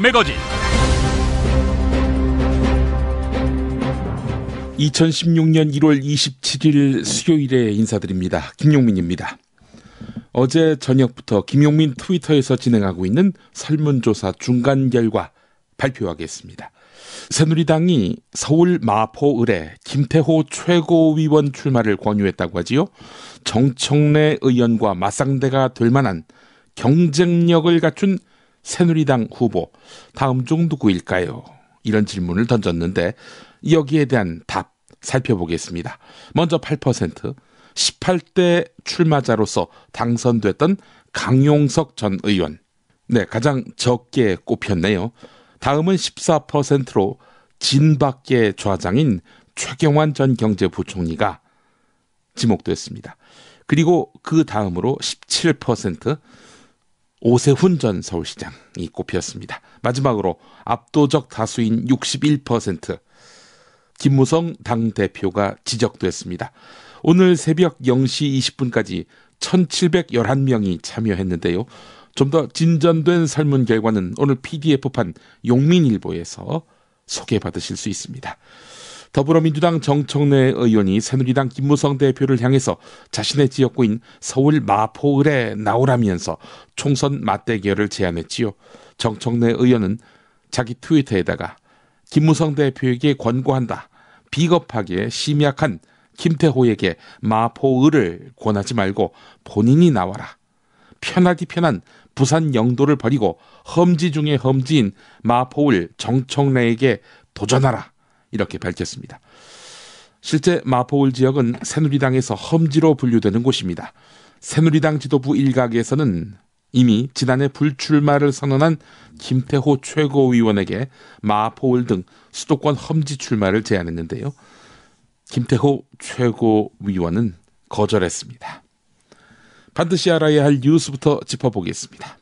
매거진. 2016년 1월 27일 수요일에 인사드립니다. 김용민입니다. 어제 저녁부터 김용민 트위터에서 진행하고 있는 설문조사 중간 결과 발표하겠습니다. 새누리당이 서울 마포을에 김태호 최고위원 출마를 권유했다고 하지요. 정청래 의원과 맞상대가 될 만한 경쟁력을 갖춘 새누리당 후보, 다음 중 누구일까요? 이런 질문을 던졌는데 여기에 대한 답 살펴보겠습니다. 먼저 8%, 18대 출마자로서 당선됐던 강용석 전 의원. 네, 가장 적게 꼽혔네요. 다음은 14%로 진밖의 좌장인 최경환 전 경제부총리가 지목됐습니다. 그리고 그 다음으로 17%, 오세훈 전 서울시장이 꼽혔습니다. 마지막으로 압도적 다수인 61%, 김무성 당대표가 지적됐습니다. 오늘 새벽 0시 20분까지 1711명이 참여했는데요. 좀 더 진전된 설문 결과는 오늘 PDF판 용민일보에서 소개받으실 수 있습니다. 더불어민주당 정청래 의원이 새누리당 김무성 대표를 향해서 자신의 지역구인 서울 마포을에 나오라면서 총선 맞대결을 제안했지요. 정청래 의원은 자기 트위터에다가 김무성 대표에게 권고한다. 비겁하게 심약한 김태호에게 마포을을 권하지 말고 본인이 나와라. 편하디 편한 부산 영도를 버리고 험지 중에 험지인 마포을 정청래에게 도전하라. 이렇게 밝혔습니다. 실제 마포을 지역은 새누리당에서 험지로 분류되는 곳입니다. 새누리당 지도부 일각에서는 이미 지난해 불출마를 선언한 김태호 최고위원에게 마포을 등 수도권 험지 출마를 제안했는데요. 김태호 최고위원은 거절했습니다. 반드시 알아야 할 뉴스부터 짚어보겠습니다.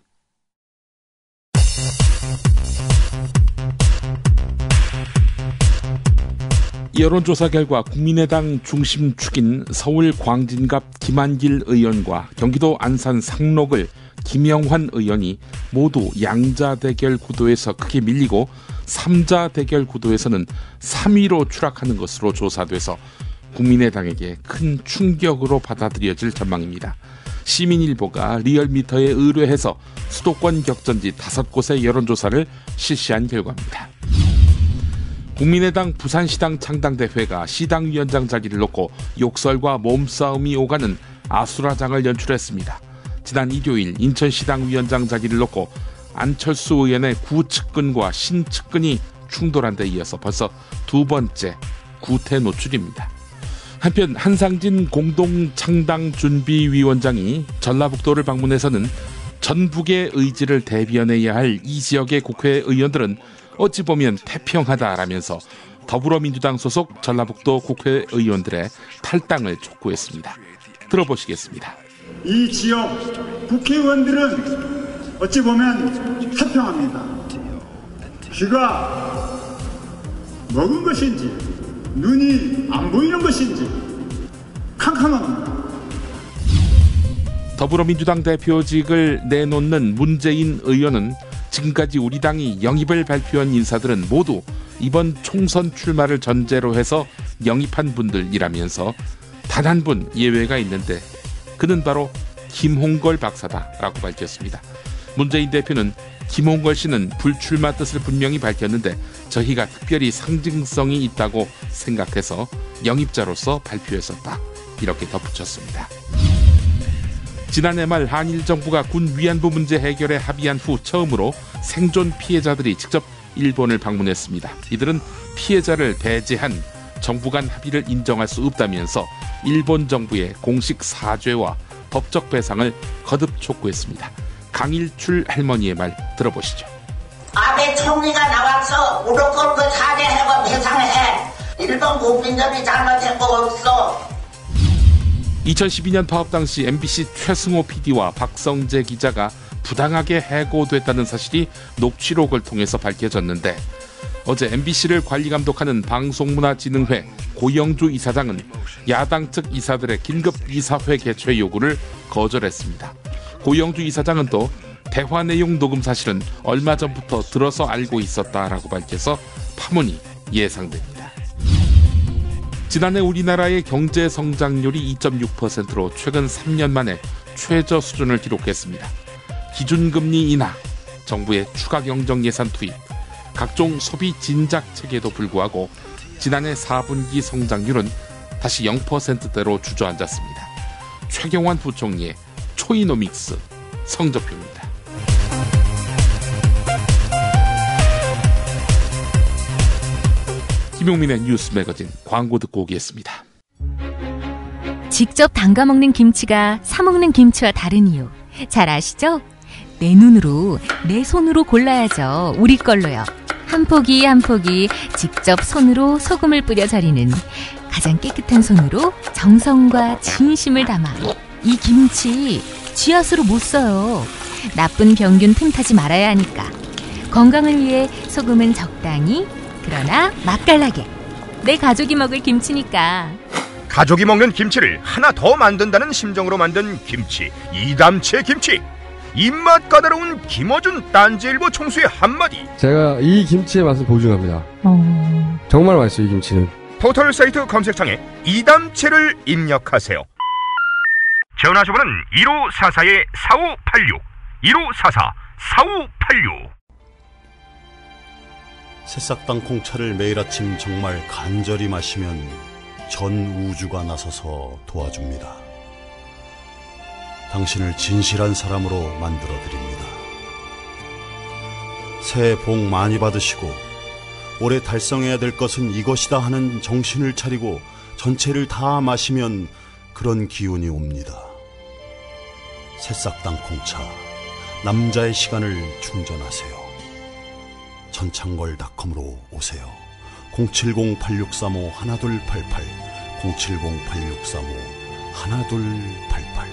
여론조사 결과 국민의당 중심축인 서울 광진갑 김한길 의원과 경기도 안산 상록을 김영환 의원이 모두 양자 대결 구도에서 크게 밀리고 3자 대결 구도에서는 3위로 추락하는 것으로 조사돼서 국민의당에게 큰 충격으로 받아들여질 전망입니다. 시민일보가 리얼미터에 의뢰해서 수도권 격전지 5곳의 여론조사를 실시한 결과입니다. 국민의당 부산시당 창당대회가 시당위원장 자리를 놓고 욕설과 몸싸움이 오가는 아수라장을 연출했습니다. 지난 일요일 인천시당위원장 자리를 놓고 안철수 의원의 구측근과 신측근이 충돌한 데 이어서 벌써 두 번째 구태 노출입니다. 한편 한상진 공동창당준비위원장이 전라북도를 방문해서는 전북의 의지를 대변해야 할 이 지역의 국회의원들은 어찌 보면 태평하다라면서 더불어민주당 소속 전라북도 국회의원들의 탈당을 촉구했습니다. 들어보시겠습니다. 이 지역 국회의원들은 어찌 보면 태평합니다. 귀가 먹은 것인지 눈이 안 보이는 것인지 캄캄합니다. 더불어민주당 대표직을 내놓는 문재인 의원은 지금까지 우리 당이 영입을 발표한 인사들은 모두 이번 총선 출마를 전제로 해서 영입한 분들이라면서 단 한 분 예외가 있는데 그는 바로 김홍걸 박사다라고 밝혔습니다. 문재인 대표는 김홍걸 씨는 불출마 뜻을 분명히 밝혔는데 저희가 특별히 상징성이 있다고 생각해서 영입자로서 발표했었다. 이렇게 덧붙였습니다. 지난해 말 한일 정부가 군 위안부 문제 해결에 합의한 후 처음으로 생존 피해자들이 직접 일본을 방문했습니다. 이들은 피해자를 배제한 정부 간 합의를 인정할 수 없다면서 일본 정부의 공식 사죄와 법적 배상을 거듭 촉구했습니다. 강일출 할머니의 말 들어보시죠. 아베 총리가 나와서 무조건 그 사죄하고 배상해. 일본 국민들이 잘못한 거 없어. 2012년 파업 당시 MBC 최승호 PD와 박성재 기자가 부당하게 해고됐다는 사실이 녹취록을 통해서 밝혀졌는데 어제 MBC를 관리감독하는 방송문화진흥회 고영주 이사장은 야당 측 이사들의 긴급 이사회 개최 요구를 거절했습니다. 고영주 이사장은 또 대화 내용 녹음 사실은 얼마 전부터 들어서 알고 있었다라고 밝혀서 파문이 예상됩니다. 지난해 우리나라의 경제 성장률이 2.6%로 최근 3년 만에 최저 수준을 기록했습니다. 기준금리 인하, 정부의 추가 경정 예산 투입, 각종 소비 진작 체계에도 불구하고 지난해 4분기 성장률은 다시 0%대로 주저앉았습니다. 최경환 부총리의 초이노믹스 성적표입니다. 김용민의 뉴스 매거진 광고 듣고 오겠습니다. 직접 담가 먹는 김치가 사 먹는 김치와 다른 이유 잘 아시죠? 내 눈으로 내 손으로 골라야죠. 우리 걸로요. 한 포기 한 포기 직접 손으로 소금을 뿌려 절이는 가장 깨끗한 손으로 정성과 진심을 담아 이 김치 쥐앗으로 못 써요. 나쁜 병균 틈타지 말아야 하니까. 건강을 위해 소금은 적당히, 그러나 맛깔나게. 내 가족이 먹을 김치니까. 가족이 먹는 김치를 하나 더 만든다는 심정으로 만든 김치, 이담채 김치. 입맛 까다로운 김어준 딴지일보 총수의 한마디. 제가 이 김치의 맛을 보증합니다. 정말 맛있어요, 이 김치는. 포털 사이트 검색창에 이담채를 입력하세요. 전화주문은 1544-4586 1544-4586. 새싹당 콩차를 매일 아침 정말 간절히 마시면 전 우주가 나서서 도와줍니다. 당신을 진실한 사람으로 만들어드립니다. 새해 복 많이 받으시고 올해 달성해야 될 것은 이것이다 하는 정신을 차리고 전체를 다 마시면 그런 기운이 옵니다. 새싹당 콩차, 남자의 시간을 충전하세요. 전창걸닷컴으로 오세요. 070-8635-1288 070-8635-1288.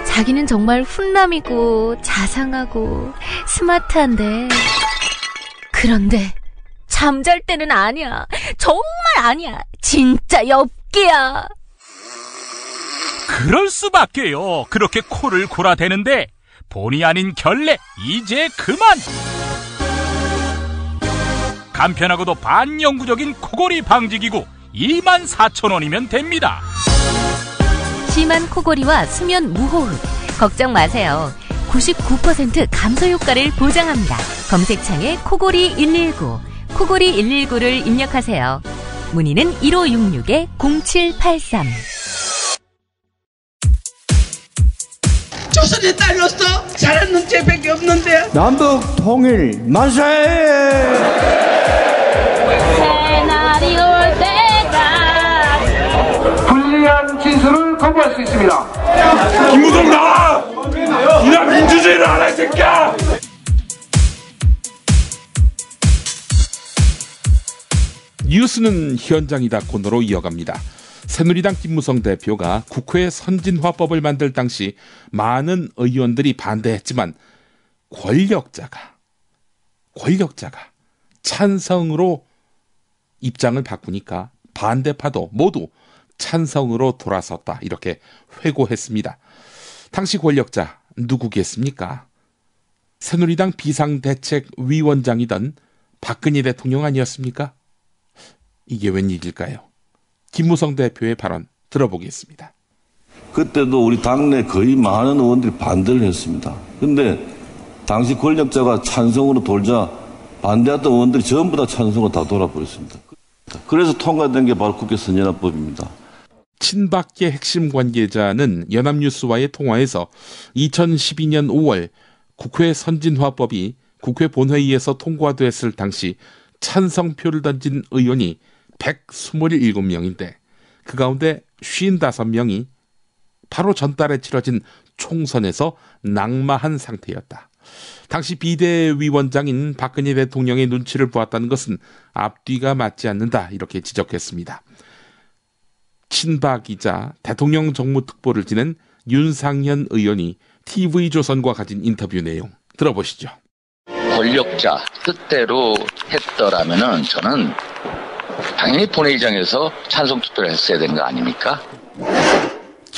자기는 정말 훈남이고 자상하고 스마트한데, 그런데 잠잘 때는 아니야. 정말 아니야. 진짜 엽기야. 그럴 수밖에요. 그렇게 코를 골아대는데 본의 아닌 결례 이제 그만. 간편하고도 반영구적인 코골이 방지기구 24,000원이면 됩니다. 심한 코골이와 수면 무호흡 걱정 마세요. 99% 감소 효과를 보장합니다. 검색창에 코골이 119, 코골이 119를 입력하세요. 문의는 1566-0783. 조선의 딸로서 잘하는 죄밖에 없는데. 남북 통일 만세! 새날이 올 때가 불리한 진술을 거부할 수 있습니다. 김무성 나와! 이나 민주주의를 알아, 이 새끼야! 뉴스는 현장이다 코너로 이어갑니다. 새누리당 김무성 대표가 국회 선진화법을 만들 당시 많은 의원들이 반대했지만 권력자가 찬성으로 입장을 바꾸니까 반대파도 모두 찬성으로 돌아섰다, 이렇게 회고했습니다. 당시 권력자 누구겠습니까? 새누리당 비상대책위원장이던 박근혜 대통령 아니었습니까? 이게 웬일일까요? 김무성 대표의 발언 들어보겠습니다. 그때도 우리 당내 거의 많은 의원들이 반대를 했습니다. 그런데 당시 권력자가 찬성으로 돌자 반대했던 의원들이 전부 다 찬성으로 다 돌아버렸습니다. 그래서 통과된 게 바로 국회 선진화법입니다. 친박계 핵심 관계자는 연합뉴스와의 통화에서 2012년 5월 국회 선진화법이 국회 본회의에서 통과됐을 당시 찬성표를 던진 의원이 127명인데 그 가운데 55명이 바로 전달에 치러진 총선에서 낙마한 상태였다. 당시 비대위원장인 박근혜 대통령의 눈치를 보았다는 것은 앞뒤가 맞지 않는다, 이렇게 지적했습니다. 친박이자 대통령 정무특보를 지낸 윤상현 의원이 TV조선과 가진 인터뷰 내용 들어보시죠. 권력자 뜻대로 했더라면은 저는 당연히 본회의장에서 찬성 투표를 했어야 되는 거 아닙니까?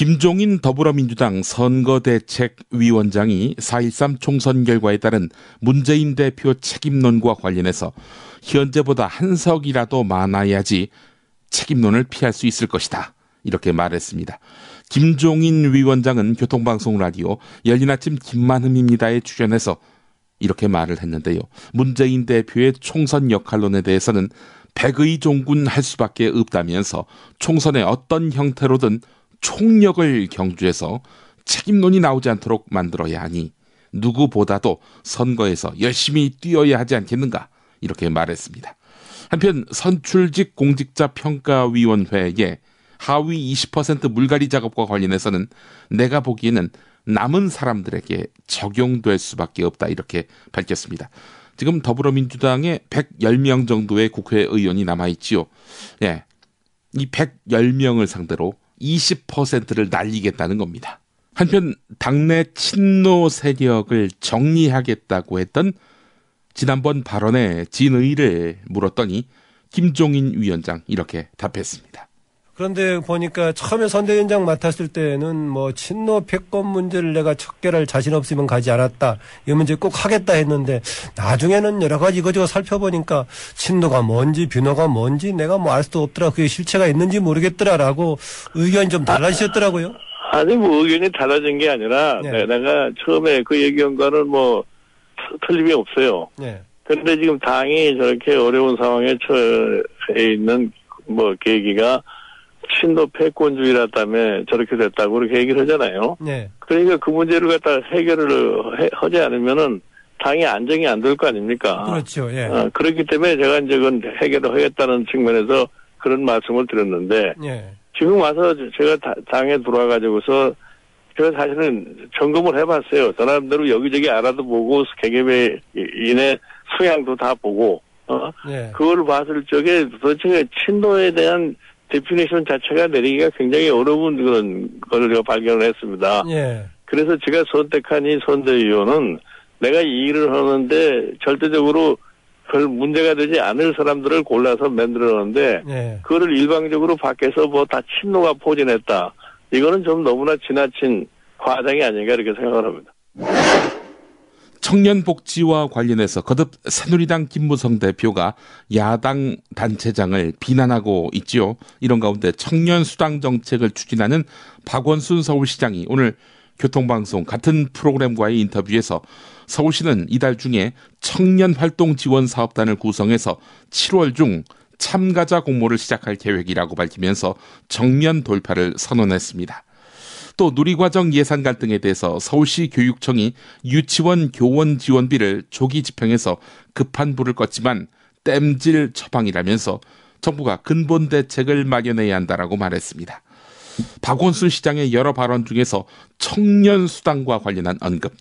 김종인 더불어민주당 선거대책위원장이 4.13 총선 결과에 따른 문재인 대표 책임론과 관련해서 현재보다 한 석이라도 많아야지 책임론을 피할 수 있을 것이다. 이렇게 말했습니다. 김종인 위원장은 교통방송 라디오 열린 아침 김만흠입니다에 출연해서 이렇게 말을 했는데요. 문재인 대표의 총선 역할론에 대해서는 백의종군할 수밖에 없다면서 총선의 어떤 형태로든 총력을 경주해서 책임론이 나오지 않도록 만들어야 하니 누구보다도 선거에서 열심히 뛰어야 하지 않겠는가 이렇게 말했습니다. 한편 선출직 공직자 평가위원회의 하위 20% 물갈이 작업과 관련해서는 내가 보기에는 남은 사람들에게 적용될 수밖에 없다 이렇게 밝혔습니다. 지금 더불어민주당에 110명 정도의 국회의원이 남아있지요. 예, 이 110명을 상대로 20%를 날리겠다는 겁니다. 한편 당내 친노 세력을 정리하겠다고 했던 지난번 발언에 진의를 물었더니 김종인 위원장 이렇게 답했습니다. 그런데 보니까 처음에 선대위원장 맡았을 때는 뭐 친노 패권 문제를 내가 척결할 자신 없으면 가지 않았다. 이 문제 꼭 하겠다 했는데 나중에는 여러 가지 이거저거 살펴보니까 친노가 뭔지 비노가 뭔지 내가 뭐 알 수도 없더라. 그게 실체가 있는지 모르겠더라라고 의견이 좀 달라지셨더라고요. 아니 뭐 의견이 달라진 게 아니라 네. 내가 처음에 그 얘기한과는 뭐 틀림이 없어요. 네. 그런데 지금 당이 저렇게 어려운 상황에 처해 있는 뭐 계기가 친노 패권주의라다며 저렇게 됐다고 그렇게 얘기를 하잖아요. 네. 그러니까 그 문제를 갖다 해결을 하지 않으면은 당이 안정이 안 될 거 아닙니까? 그렇죠. 예. 그렇기 때문에 제가 이제 그건 해결을 하겠다는 측면에서 그런 말씀을 드렸는데 예. 지금 와서 제가 당에 들어와가지고서 제가 사실은 점검을 해봤어요. 저 나름대로 여기저기 알아도 보고 개개인의 성향도 다 보고 예. 그걸 봤을 적에 도대체 친노에 대한 데피니션 자체가 내리기가 굉장히 어려운 그런 걸 제가 발견을 했습니다. 예. 그래서 제가 선택한 이 선대위원은 내가 이 일을 하는데 절대적으로 별 문제가 되지 않을 사람들을 골라서 만들었는데 예. 그거를 일방적으로 밖에서 뭐 다 친노가 포진했다. 이거는 좀 너무나 지나친 과장이 아닌가 이렇게 생각을 합니다. 청년복지와 관련해서 거듭 새누리당 김무성 대표가 야당 단체장을 비난하고 있지요. 이런 가운데 청년수당 정책을 추진하는 박원순 서울시장이 오늘 교통방송 같은 프로그램과의 인터뷰에서 서울시는 이달 중에 청년활동지원사업단을 구성해서 7월 중 참가자 공모를 시작할 계획이라고 밝히면서 정면 돌파를 선언했습니다. 또 누리과정 예산 갈등에 대해서 서울시 교육청이 유치원 교원 지원비를 조기 집행해서 급한 불을 껐지만 땜질 처방이라면서 정부가 근본 대책을 마련해야 한다라고 말했습니다. 박원순 시장의 여러 발언 중에서 청년 수당과 관련한 언급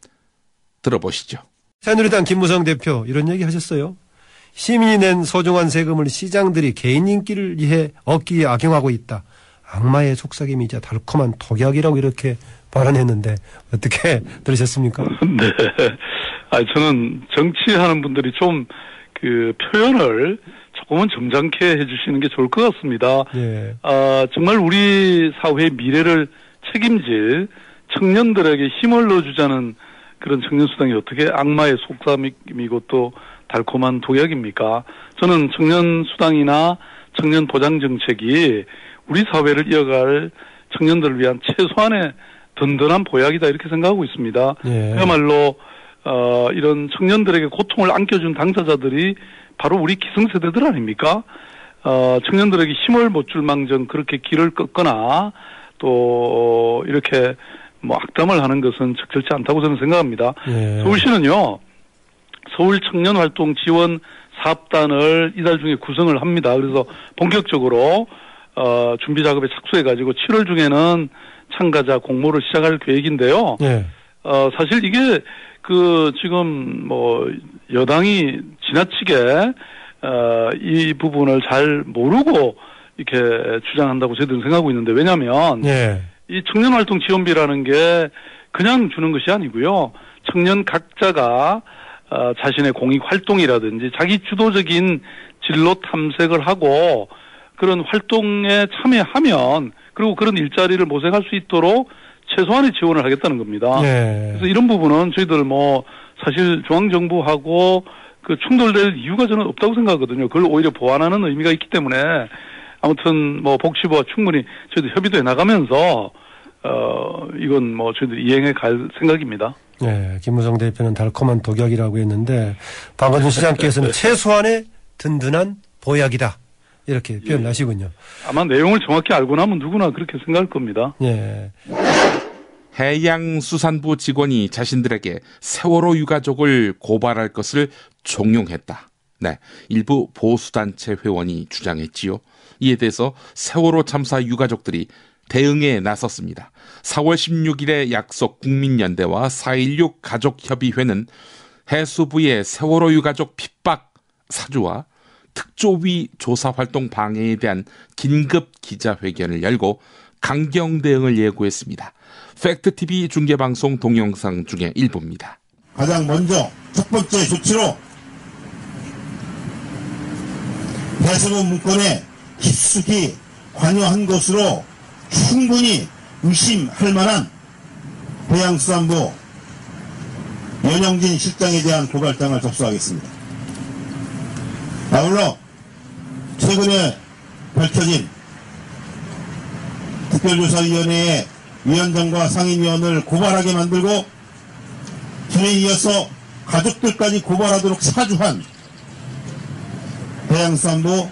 들어보시죠. 새누리당 김무성 대표 이런 얘기 하셨어요. 시민이 낸 소중한 세금을 시장들이 개인 인기를 위해 얻기 위해 악용하고 있다. 악마의 속삭임이자 달콤한 독약이라고 이렇게 발언했는데 어떻게 들으셨습니까? 네. 저는 정치하는 분들이 좀 그 표현을 조금은 점잖게 해주시는 게 좋을 것 같습니다. 예. 정말 우리 사회의 미래를 책임질 청년들에게 힘을 넣어주자는 그런 청년수당이 어떻게 악마의 속삭임이고 또 달콤한 독약입니까? 저는 청년수당이나 청년보장정책이 우리 사회를 이어갈 청년들을 위한 최소한의 든든한 보약이다 이렇게 생각하고 있습니다. 예. 그야말로 이런 청년들에게 고통을 안겨준 당사자들이 바로 우리 기성세대들 아닙니까? 청년들에게 힘을 못 줄 망정 그렇게 길을 꺾거나 또 이렇게 뭐 악담을 하는 것은 적절치 않다고 저는 생각합니다. 예. 서울시는요, 서울 청년활동 지원 사업단을 이달 중에 구성을 합니다. 그래서 본격적으로 준비 작업에 착수해가지고 7월 중에는 참가자 공모를 시작할 계획인데요. 예. 사실 이게 지금 뭐 여당이 지나치게 이 부분을 잘 모르고 이렇게 주장한다고 저희들은 생각하고 있는데 왜냐하면 예. 이 청년활동 지원비라는 게 그냥 주는 것이 아니고요. 청년 각자가 자신의 공익 활동이라든지 자기 주도적인 진로 탐색을 하고 그런 활동에 참여하면 그리고 그런 일자리를 모색할 수 있도록 최소한의 지원을 하겠다는 겁니다. 네. 그래서 이런 부분은 저희들 사실 중앙정부하고 그 충돌될 이유가 저는 없다고 생각하거든요. 그걸 오히려 보완하는 의미가 있기 때문에 아무튼 복지부와 충분히 저희들 협의도 해 나가면서 이건 저희들 이행해 갈 생각입니다. 네, 김무성 대표는 달콤한 독약이라고 했는데 박원순 시장께서는 최소한의 든든한 보약이다. 이렇게 표현하시군요. 아마 내용을 정확히 알고 나면 누구나 그렇게 생각할 겁니다. 예. 해양수산부 직원이 자신들에게 세월호 유가족을 고발할 것을 종용했다. 네, 일부 보수단체 회원이 주장했지요. 이에 대해서 세월호 참사 유가족들이 대응에 나섰습니다. 4월 16일에 약속 국민연대와 4.16 가족협의회는 해수부의 세월호 유가족 핍박 사주와 특조위 조사활동 방해에 대한 긴급 기자회견을 열고 강경 대응을 예고했습니다. 팩트TV 중계방송 동영상 중에 일부입니다. 가장 먼저 첫 번째 조치로 해수부 문건에 깊숙이 관여한 것으로 충분히 의심할 만한 해양수산부 연영진 실장에 대한 고발장을 접수하겠습니다. 아울러 최근에 밝혀진 특별조사위원회의 위원장과 상임위원을 고발하게 만들고 저에 이어서 가족들까지 고발하도록 사주한 해양수산부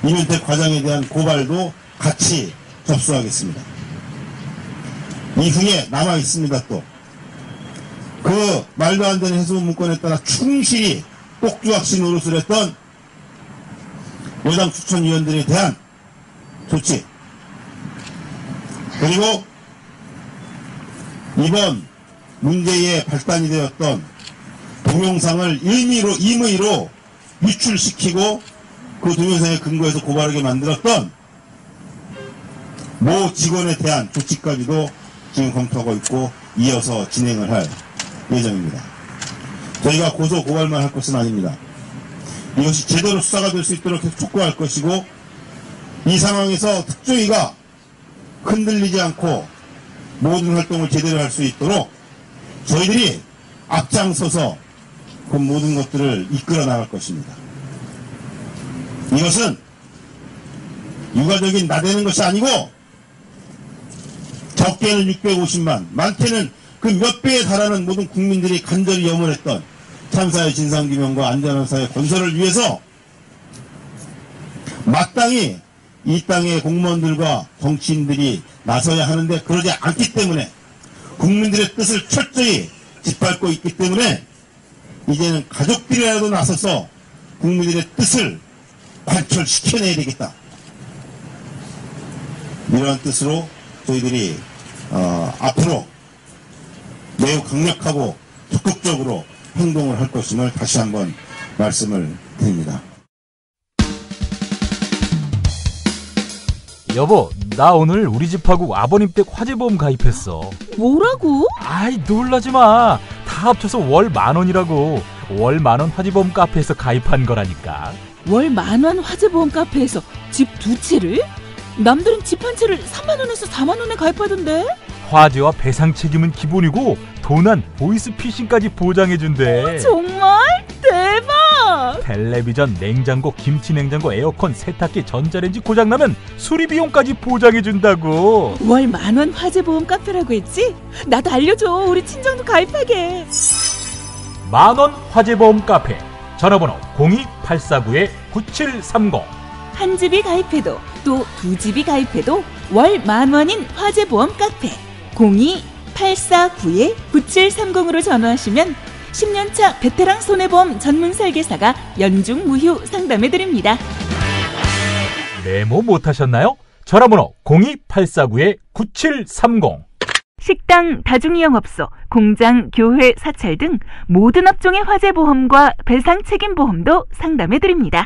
이윤택 과장에 대한 고발도 같이 접수하겠습니다. 이후에 남아있습니다. 또 그 말도 안 되는 해수부 문건에 따라 충실히 꼭두각시 노릇을 했던 여당 추천위원들에 대한 조치, 그리고 이번 문제의 발단이 되었던 동영상을 임의로 유출시키고 그 동영상에 근거해서 고발하게 만들었던 모 직원에 대한 조치까지도 지금 검토하고 있고 이어서 진행을 할 예정입니다. 저희가 고소 고발만 할 것은 아닙니다. 이것이 제대로 수사가 될 수 있도록 계속 촉구할 것이고, 이 상황에서 특조위가 흔들리지 않고 모든 활동을 제대로 할 수 있도록 저희들이 앞장서서 그 모든 것들을 이끌어 나갈 것입니다. 이것은 유가적인 나대는 것이 아니고 적게는 650만, 많게는 그 몇 배에 달하는 모든 국민들이 간절히 염원했던 참사의 진상규명과 안전한 사회 건설을 위해서 마땅히 이 땅의 공무원들과 정치인들이 나서야 하는데 그러지 않기 때문에, 국민들의 뜻을 철저히 짓밟고 있기 때문에 이제는 가족들이라도 나서서 국민들의 뜻을 관철시켜내야 되겠다. 이러한 뜻으로 저희들이 앞으로 매우 강력하고 적극적으로 행동을 할 것임을 다시 한번 말씀을 드립니다. 여보, 나 오늘 우리 집하고 아버님 댁 화재보험 가입했어. 뭐라고? 아이, 놀라지 마. 다 합쳐서 월 10,000원이라고. 월 10,000원 화재보험 카페에서 가입한 거라니까. 월 10,000원 화재보험 카페에서 집 2채를? 남들은 집 한 채를 30,000원에서 40,000원에 가입하던데? 화재와 배상 책임은 기본이고 도난, 보이스피싱까지 보장해준대. 정말? 대박! 텔레비전, 냉장고, 김치냉장고, 에어컨, 세탁기, 전자레인지 고장나면 수리비용까지 보장해준다고. 월 10,000원 화재보험 카페라고 했지? 나도 알려줘. 우리 친정도 가입하게. 10,000원 화재보험 카페. 전화번호 02849-9730. 한 집이 가입해도 또 두 집이 가입해도 월 10,000원인 화재보험 카페 02849-9730으로 전화하시면 10년차 베테랑 손해보험 전문 설계사가 연중 무휴 상담해드립니다. 메모 못하셨나요? 전화번호 02849-9730. 식당, 다중이용업소, 공장, 교회, 사찰 등 모든 업종의 화재보험과 배상 책임보험도 상담해드립니다.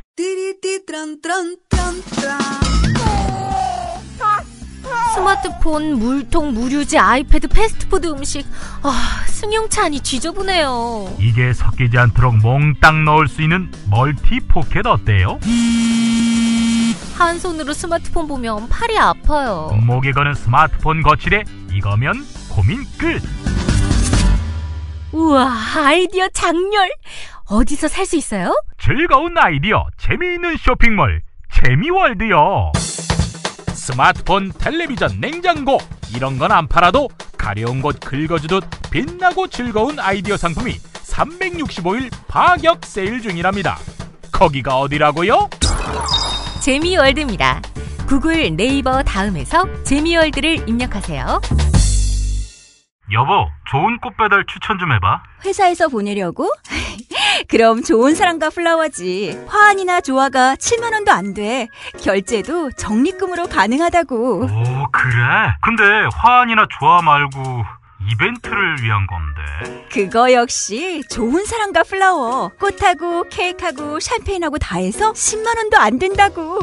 스마트폰, 물통, 무료지, 아이패드, 패스트푸드 음식. 승용차 안이 지저분해요. 이게 섞이지 않도록 몽땅 넣을 수 있는 멀티 포켓 어때요? 한 손으로 스마트폰 보면 팔이 아파요. 목에 거는 스마트폰 거치대 이거면 고민 끝. 우와, 아이디어 장렬. 어디서 살 수 있어요? 즐거운 아이디어, 재미있는 쇼핑몰 재미월드요. 스마트폰, 텔레비전, 냉장고 이런 건 안 팔아도 가려운 곳 긁어주듯 빛나고 즐거운 아이디어 상품이 365일 파격 세일 중이랍니다. 거기가 어디라고요? 재미월드입니다. 구글, 네이버 다음에서 재미월드를 입력하세요. 여보, 좋은 꽃 배달 추천 좀 해봐. 회사에서 보내려고? 그럼 좋은 사람과 플라워지. 화환이나 조화가 7만 원도 안 돼. 결제도 적립금으로 가능하다고. 오, 그래? 근데 화환이나 조화 말고 이벤트를 위한 건데. 그거 역시 좋은 사람과 플라워. 꽃하고 케이크하고 샴페인하고 다 해서 10만 원도 안 된다고.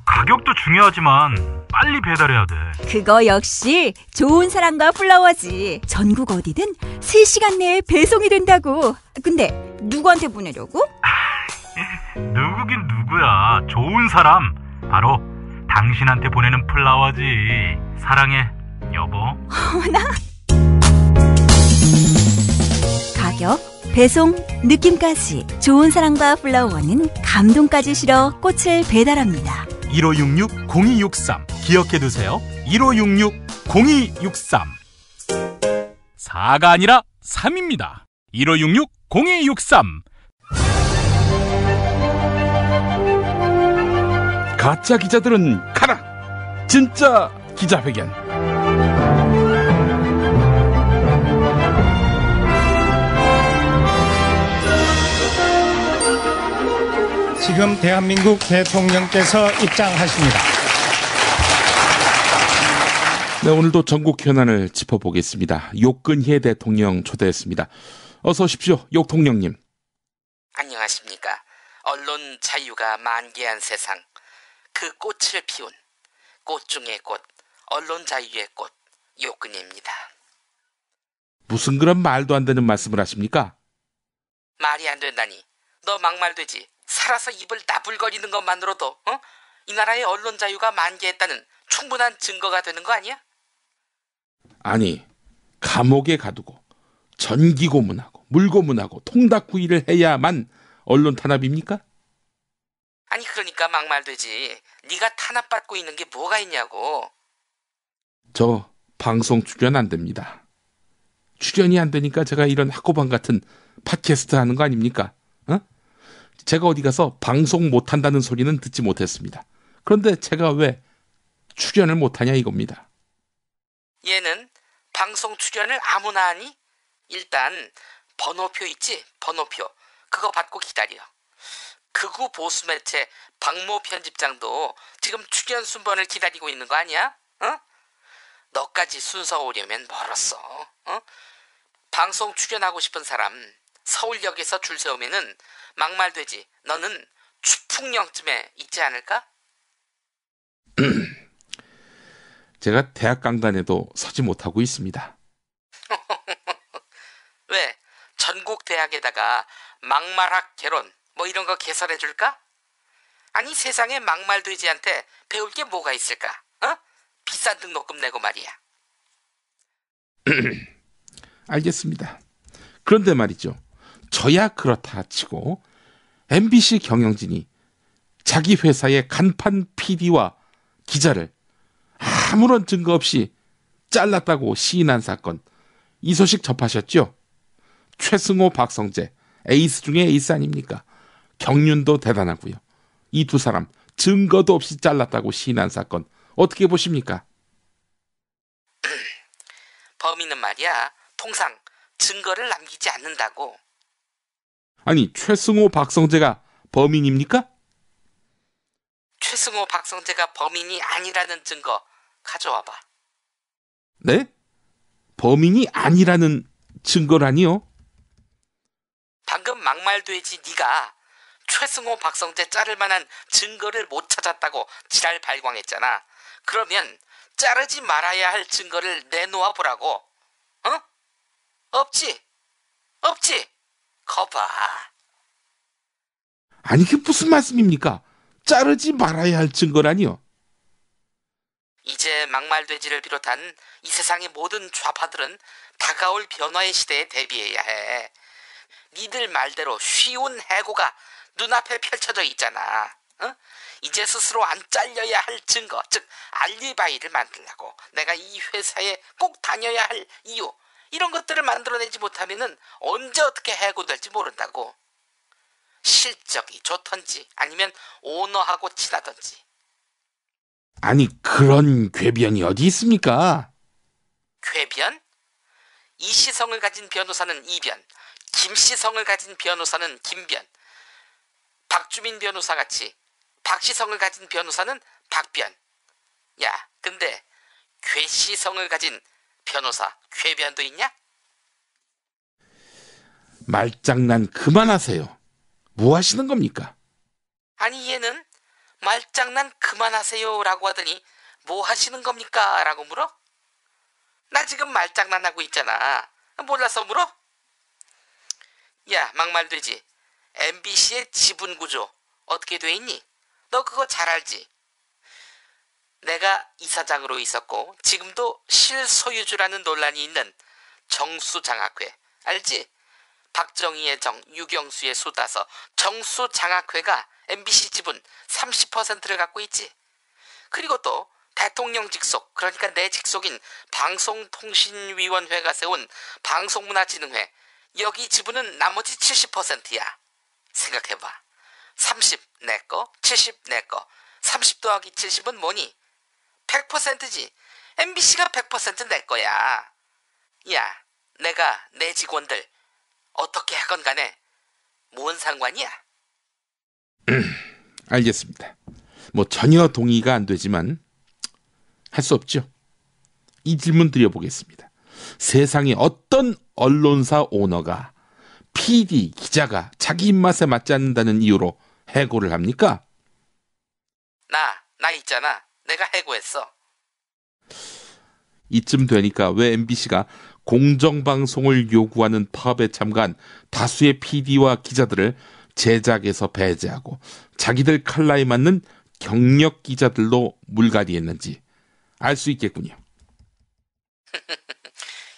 가격도 중요하지만 빨리 배달해야 돼. 그거 역시 좋은 사람과 플라워지. 전국 어디든 3시간 내에 배송이 된다고. 근데 누구한테 보내려고? 누구긴 누구야. 좋은 사람. 바로 당신한테 보내는 플라워지. 사랑해, 여보. 어머나. 가격, 배송, 느낌까지 좋은 사랑과 플라워는 감동까지 실어 꽃을 배달합니다. 1566-0263 기억해두세요. 1566-0263 4가 아니라 3입니다. 1566-0263 가짜 기자들은 가라. 진짜 기자회견. 지금 대한민국 대통령께서 입장하십니다. 네, 오늘도 전국 현안을 짚어보겠습니다. 욕근혜 대통령 초대했습니다. 어서 오십시오, 욕통령님. 안녕하십니까. 언론 자유가 만개한 세상, 그 꽃을 피운 꽃 중의 꽃, 언론 자유의 꽃, 욕근혜입니다. 무슨 그런 말도 안 되는 말씀을 하십니까? 말이 안 된다니. 너 막말되지. 살아서 입을 나불거리는 것만으로도 이 나라의 언론 자유가 만개했다는 충분한 증거가 되는 거 아니야? 아니, 감옥에 가두고 전기 고문하고 물고문하고 통닭구이를 해야만 언론 탄압입니까? 아니 그러니까 막말되지. 네가 탄압받고 있는 게 뭐가 있냐고. 저 방송 출연 안 됩니다. 출연이 안 되니까 제가 이런 학고방 같은 팟캐스트 하는 거 아닙니까? 제가 어디 가서 방송 못한다는 소리는 듣지 못했습니다. 그런데 제가 왜 출연을 못하냐 이겁니다. 얘는 방송 출연을 아무나 하니? 일단 번호표 있지? 번호표. 그거 받고 기다려. 극우 보수 매체 박모 편집장도 지금 출연 순번을 기다리고 있는 거 아니야? 너까지 순서 오려면 멀었어. 방송 출연하고 싶은 사람 서울역에서 줄 세우면은 막말되지. 너는 추풍령쯤에 있지 않을까? 제가 대학 강단에도 서지 못하고 있습니다. 왜? 전국 대학에다가 막말학 개론 뭐 이런 거 개설해 줄까? 아니 세상에 막말돼지한테 배울 게 뭐가 있을까? 비싼 등록금 내고 말이야. 알겠습니다. 그런데 말이죠. 저야 그렇다 치고 MBC 경영진이 자기 회사의 간판 PD와 기자를 아무런 증거 없이 잘랐다고 시인한 사건, 이 소식 접하셨죠? 최승호, 박성재, 에이스 중에 에이스 아닙니까? 경륜도 대단하고요. 이 두 사람 증거도 없이 잘랐다고 시인한 사건 어떻게 보십니까? 범인은 말이야 통상 증거를 남기지 않는다고. 아니 최승호, 박성재가 범인입니까? 최승호, 박성재가 범인이 아니라는 증거 가져와봐. 네? 범인이 아니라는 증거라니요? 방금 막말돼지 네가 최승호, 박성재 자를 만한 증거를 못 찾았다고 지랄 발광했잖아. 그러면 자르지 말아야 할 증거를 내놓아 보라고. 없지? 없지? 거봐. 아니 그게 무슨 말씀입니까? 자르지 말아야 할 증거라니요. 이제 막말돼지를 비롯한 이 세상의 모든 좌파들은 다가올 변화의 시대에 대비해야 해. 니들 말대로 쉬운 해고가 눈앞에 펼쳐져 있잖아. 어? 이제 스스로 안 잘려야 할 증거, 즉 알리바이를 만들려고 내가 이 회사에 꼭 다녀야 할 이유, 이런 것들을 만들어내지 못하면은 언제 어떻게 해고될지 모른다고. 실적이 좋던지 아니면 오너하고 친하던지. 아니 그런 궤변이 어디 있습니까? 궤변? 이시성을 가진 변호사는 이변, 김시성을 가진 변호사는 김변, 박주민 변호사 같이 박시성을 가진 변호사는 박변. 야, 근데 궤시성을 가진 변호사 궤변도 있냐? 말장난 그만하세요. 뭐 하시는 겁니까? 아니 얘는 말장난 그만하세요라고 하더니 뭐 하시는 겁니까? 라고 물어? 나 지금 말장난하고 있잖아. 몰라서 물어? 야, 막말되지. MBC의 지분구조 어떻게 돼 있니? 너 그거 잘 알지? 내가 이사장으로 있었고 지금도 실소유주라는 논란이 있는 정수장학회 알지? 박정희의 정, 유경수의 수 따서 정수장학회가 MBC 지분 30%를 갖고 있지. 그리고 또 대통령 직속, 그러니까 내 직속인 방송통신위원회가 세운 방송문화진흥회, 여기 지분은 나머지 70%야. 생각해봐. 30 내 거, 70 내 거, 30 더하기 70은 뭐니? 100%지. MBC가 100% 내 거야. 야, 내가 내 직원들 어떻게 하건 간에 뭔 상관이야? 알겠습니다. 뭐 전혀 동의가 안 되지만 할 수 없죠. 이 질문 드려보겠습니다. 세상에 어떤 언론사 오너가 PD, 기자가 자기 입맛에 맞지 않는다는 이유로 해고를 합니까? 나 있잖아. 내가 해고했어. 이쯤 되니까 왜 MBC가 공정방송을 요구하는 파업에 참가한 다수의 PD와 기자들을 제작에서 배제하고 자기들 칼라에 맞는 경력 기자들로 물갈이했는지 알 수 있겠군요.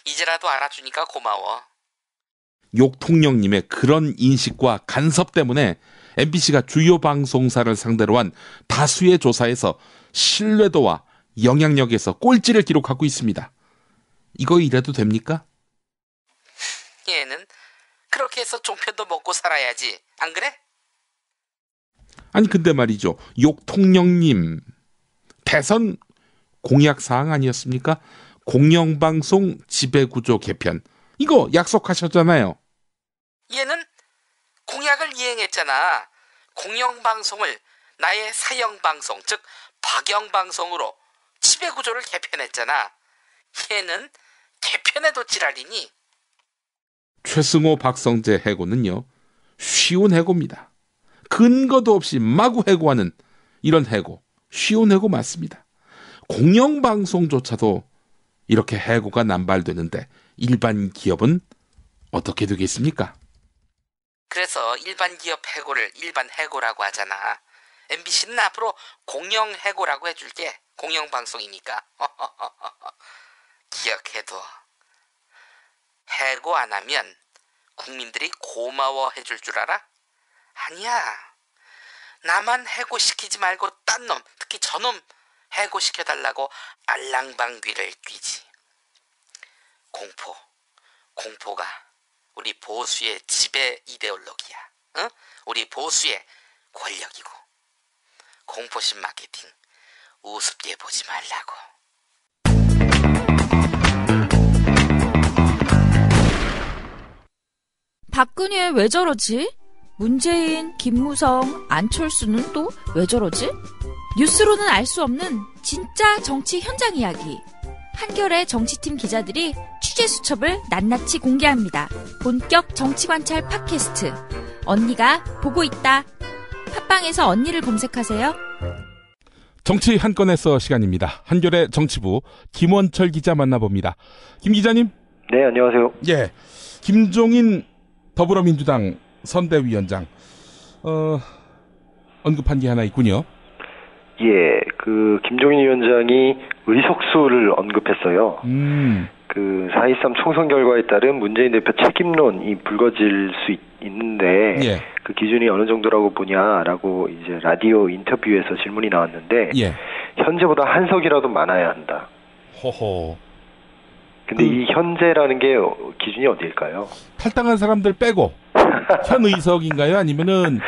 이제라도 알아주니까 고마워. 욕통령님의 그런 인식과 간섭 때문에 MBC가 주요 방송사를 상대로 한 다수의 조사에서 신뢰도와 영향력에서 꼴찌를 기록하고 있습니다. 이거 이래도 됩니까? 얘는 그렇게 해서 종편도 먹고 살아야지. 안 그래? 아니 근데 말이죠. 욕통령님 대선 공약사항 아니었습니까? 공영방송 지배구조 개편. 이거 약속하셨잖아요. 얘는 공약을 이행했잖아. 공영방송을 나의 사형방송, 즉 박영방송으로 지배구조를 개편했잖아. 얘는 개편에도 지랄이니? 최승호 박성재 해고는요. 쉬운 해고입니다. 근거도 없이 마구 해고하는 이런 해고. 쉬운 해고 맞습니다. 공영방송조차도 이렇게 해고가 남발되는데 일반 기업은 어떻게 되겠습니까? 그래서 일반 기업 해고를 일반 해고라고 하잖아. MBC는 앞으로 공영 해고라고 해줄게. 공영방송이니까. 기억해둬. 해고 안 하면 국민들이 고마워해 줄 줄 알아? 아니야. 나만 해고시키지 말고 딴 놈, 특히 저놈 해고시켜달라고 알랑방귀를 뀌지. 공포가 우리 보수의 지배 이데올로기야. 응? 우리 보수의 권력이고. 공포심 마케팅 우습게 보지 말라고. 박근혜 왜 저러지? 문재인, 김무성, 안철수는 또 왜 저러지? 뉴스로는 알 수 없는 진짜 정치 현장 이야기. 한겨레 정치팀 기자들이 취재 수첩을 낱낱이 공개합니다. 본격 정치관찰 팟캐스트. 언니가 보고 있다. 팟빵에서 언니를 검색하세요. 정치 한 건에서 시간입니다. 한겨레 정치부 김원철 기자 만나봅니다. 김 기자님. 네, 안녕하세요. 예, 김종인 더불어민주당 선대위원장. 언급한 게 하나 있군요. 예, 김종인 위원장이 의석수를 언급했어요. 그 4.23 총선 결과에 따른 문재인 대표 책임론이 불거질 수 있는데 예. 그 기준이 어느 정도라고 보냐라고 이제 라디오 인터뷰에서 질문이 나왔는데 예. 현재보다 한 석이라도 많아야 한다. 호호. 근데 이 현재라는 게 기준이 어디일까요? 탈당한 사람들 빼고 현 의석인가요? 아니면은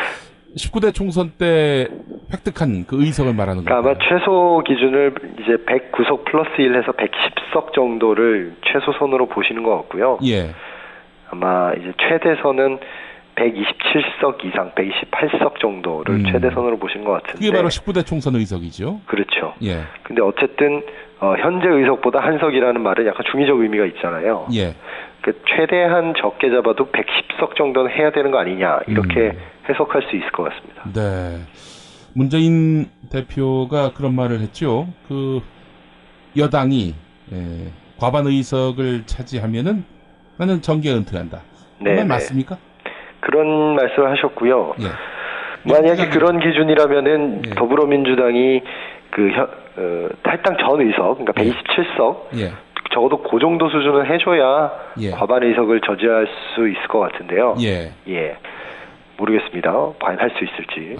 19대 총선 때 획득한 그 의석을 말하는 건가요? 아마 최소 기준을 이제 109석 플러스 1 해서 110석 정도를 최소선으로 보시는 것 같고요. 예. 아마 이제 최대선은 127석 이상, 128석 정도를 최대선으로 보시는 것 같은데. 그게 바로 19대 총선 의석이죠. 그렇죠. 예. 근데 어쨌든 현재 의석보다 한 석이라는 말은 약간 중의적 의미가 있잖아요. 예. 그 최대한 적게 잡아도 110석 정도는 해야 되는 거 아니냐 이렇게 해석할 수 있을 것 같습니다. 네. 문재인 대표가 그런 말을 했죠. 그 여당이 과반 의석을 차지하면은 나는 정계 은퇴한다. 네. 맞습니까? 그런 말씀을 하셨고요. 예. 만약에 그런 기준이라면은 더불어민주당이 탈당 전 의석, 그러니까 127석, 예. 적어도 그 정도 수준은 해줘야 과반 의석을 저지할 수 있을 것 같은데요. 예. 예. 모르겠습니다. 과연 할 수 있을지.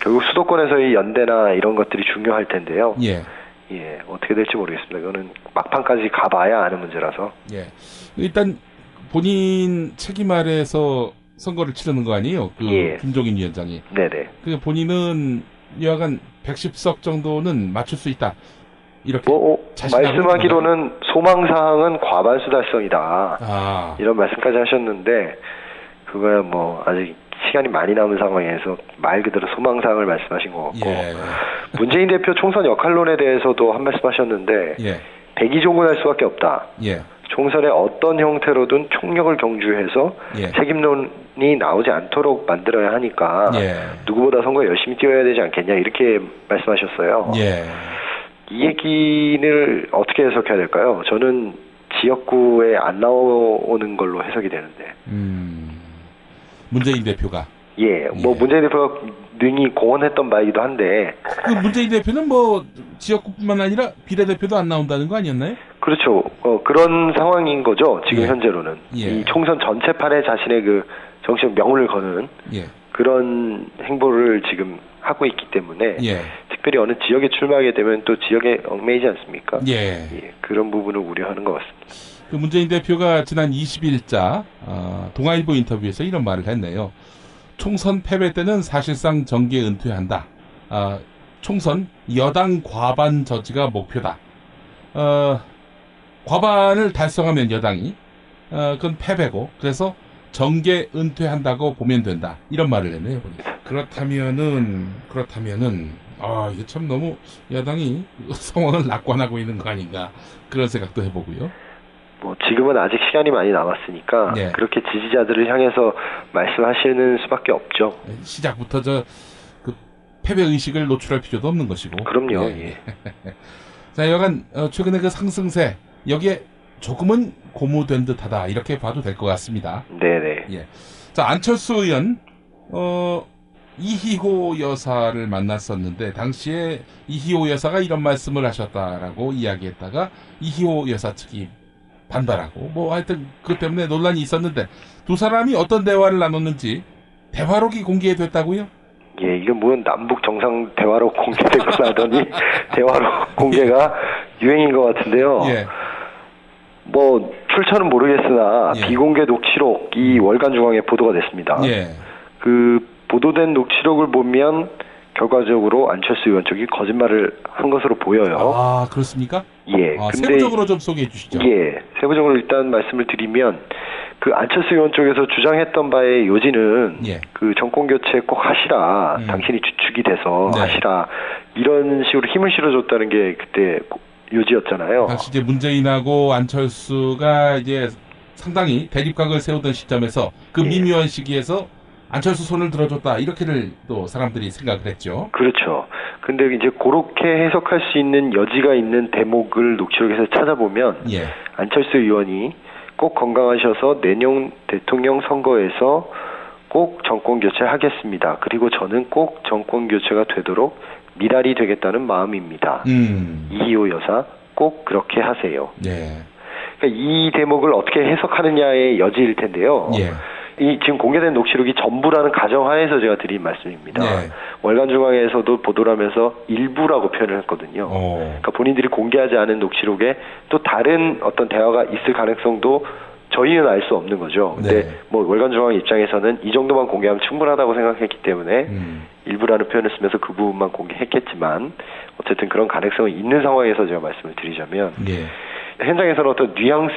결국 수도권에서의 연대나 이런 것들이 중요할 텐데요. 예. 예. 어떻게 될지 모르겠습니다. 이거는 막판까지 가봐야 아는 문제라서. 예. 일단 본인 책임 아래에서 선거를 치르는 거 아니에요? 김종인 위원장이. 네네. 그 본인은 여하간 110석 정도는 맞출 수 있다. 이렇게 말씀하기로는 소망사항은 과반수 달성이다. 이런 말씀까지 하셨는데 그거야 뭐 아직 시간이 많이 남은 상황에서 말 그대로 소망사항을 말씀하신 것 같고 문재인 대표 총선 역할론에 대해서도 한 말씀 하셨는데 백의종군할 수밖에 없다. 총선에 어떤 형태로든 총력을 경주해서 책임론이 나오지 않도록 만들어야 하니까 누구보다 선거에 열심히 뛰어야 되지 않겠냐 이렇게 말씀하셨어요. 이 얘기를 어떻게 해석해야 될까요? 저는 지역구에 안 나오는 걸로 해석이 되는데. 문재인 대표가. 문재인 대표가 능히 공언했던 바이기도 한데. 그 문재인 대표는 뭐 지역구뿐만 아니라 비례대표도 안 나온다는 거 아니었나요? 그렇죠. 그런 상황인 거죠. 지금 현재로는. 이 총선 전체판에 자신의 그 정치적 명운을 거는 그런 행보를 지금 하고 있기 때문에 특별히 어느 지역에 출마하게 되면 또 지역에 얽매이지 않습니까? 그런 부분을 우려하는 것 같습니다. 그 문재인 대표가 지난 20일자 동아일보 인터뷰에서 이런 말을 했네요. 총선 패배 때는 사실상 정계 은퇴한다. 총선 여당 과반 저지가 목표다. 과반을 달성하면 여당이 그건 패배고 그래서 정계 은퇴한다고 보면 된다. 이런 말을 했네요. 그렇다면은 이게 참 너무 야당이 상황을 낙관하고 있는 거 아닌가 그런 생각도 해보고요. 지금은 아직 시간이 많이 남았으니까 그렇게 지지자들을 향해서 말씀하시는 수밖에 없죠. 시작부터 그 패배 의식을 노출할 필요도 없는 것이고. 그럼요. 자, 여간 최근에 그 상승세 여기에 조금은 고무된 듯하다 이렇게 봐도 될 것 같습니다. 네네. 자, 안철수 의원 이희호 여사를 만났었는데 당시에 이희호 여사가 이런 말씀을 하셨다라고 이야기했다가 이희호 여사 측이 반발하고 하여튼 그것 때문에 논란이 있었는데 두 사람이 어떤 대화를 나눴는지 대화록이 공개됐다고요? 이건 뭐 남북 정상 대화록 공개되고 나더니 대화록 공개가 유행인 것 같은데요. 출처는 모르겠으나 비공개 녹취록이 월간중앙에 보도가 됐습니다. 그 보도된 녹취록을 보면 결과적으로 안철수 의원 쪽이 거짓말을 한 것으로 보여요. 아, 그렇습니까? 근데 세부적으로 좀 소개해 주시죠. 세부적으로 일단 말씀을 드리면 그 안철수 의원 쪽에서 주장했던 바의 요지는 그 정권 교체 꼭 하시라. 당신이 주축이 돼서 하시라. 이런 식으로 힘을 실어줬다는 게 그때 요지였잖아요. 당시 이제 문재인하고 안철수가 이제 상당히 대립각을 세우던 시점에서 그 미묘한 시기에서 안철수 손을 들어줬다 이렇게를 또 사람들이 생각을 했죠. 그렇죠. 근데 이제 그렇게 해석할 수 있는 여지가 있는 대목을 녹취록에서 찾아보면 안철수 의원이 꼭 건강하셔서 내년 대통령 선거에서 꼭 정권 교체하겠습니다. 그리고 저는 꼭 정권 교체가 되도록 미랄이 되겠다는 마음입니다. 이희호 여사 꼭 그렇게 하세요. 예. 그러니까 이 대목을 어떻게 해석하느냐의 여지일 텐데요. 예. 이 지금 공개된 녹취록이 전부라는 가정하에서 제가 드린 말씀입니다. 네. 월간중앙에서도 보도를 하면서 일부라고 표현을 했거든요. 그러니까 본인들이 공개하지 않은 녹취록에 또 다른 어떤 대화가 있을 가능성도 저희는 알 수 없는 거죠. 근데 뭐 월간중앙 입장에서는 이 정도만 공개하면 충분하다고 생각했기 때문에 일부라는 표현을 쓰면서 그 부분만 공개했겠지만 어쨌든 그런 가능성이 있는 상황에서 제가 말씀을 드리자면 현장에서는 어떤 뉘앙스,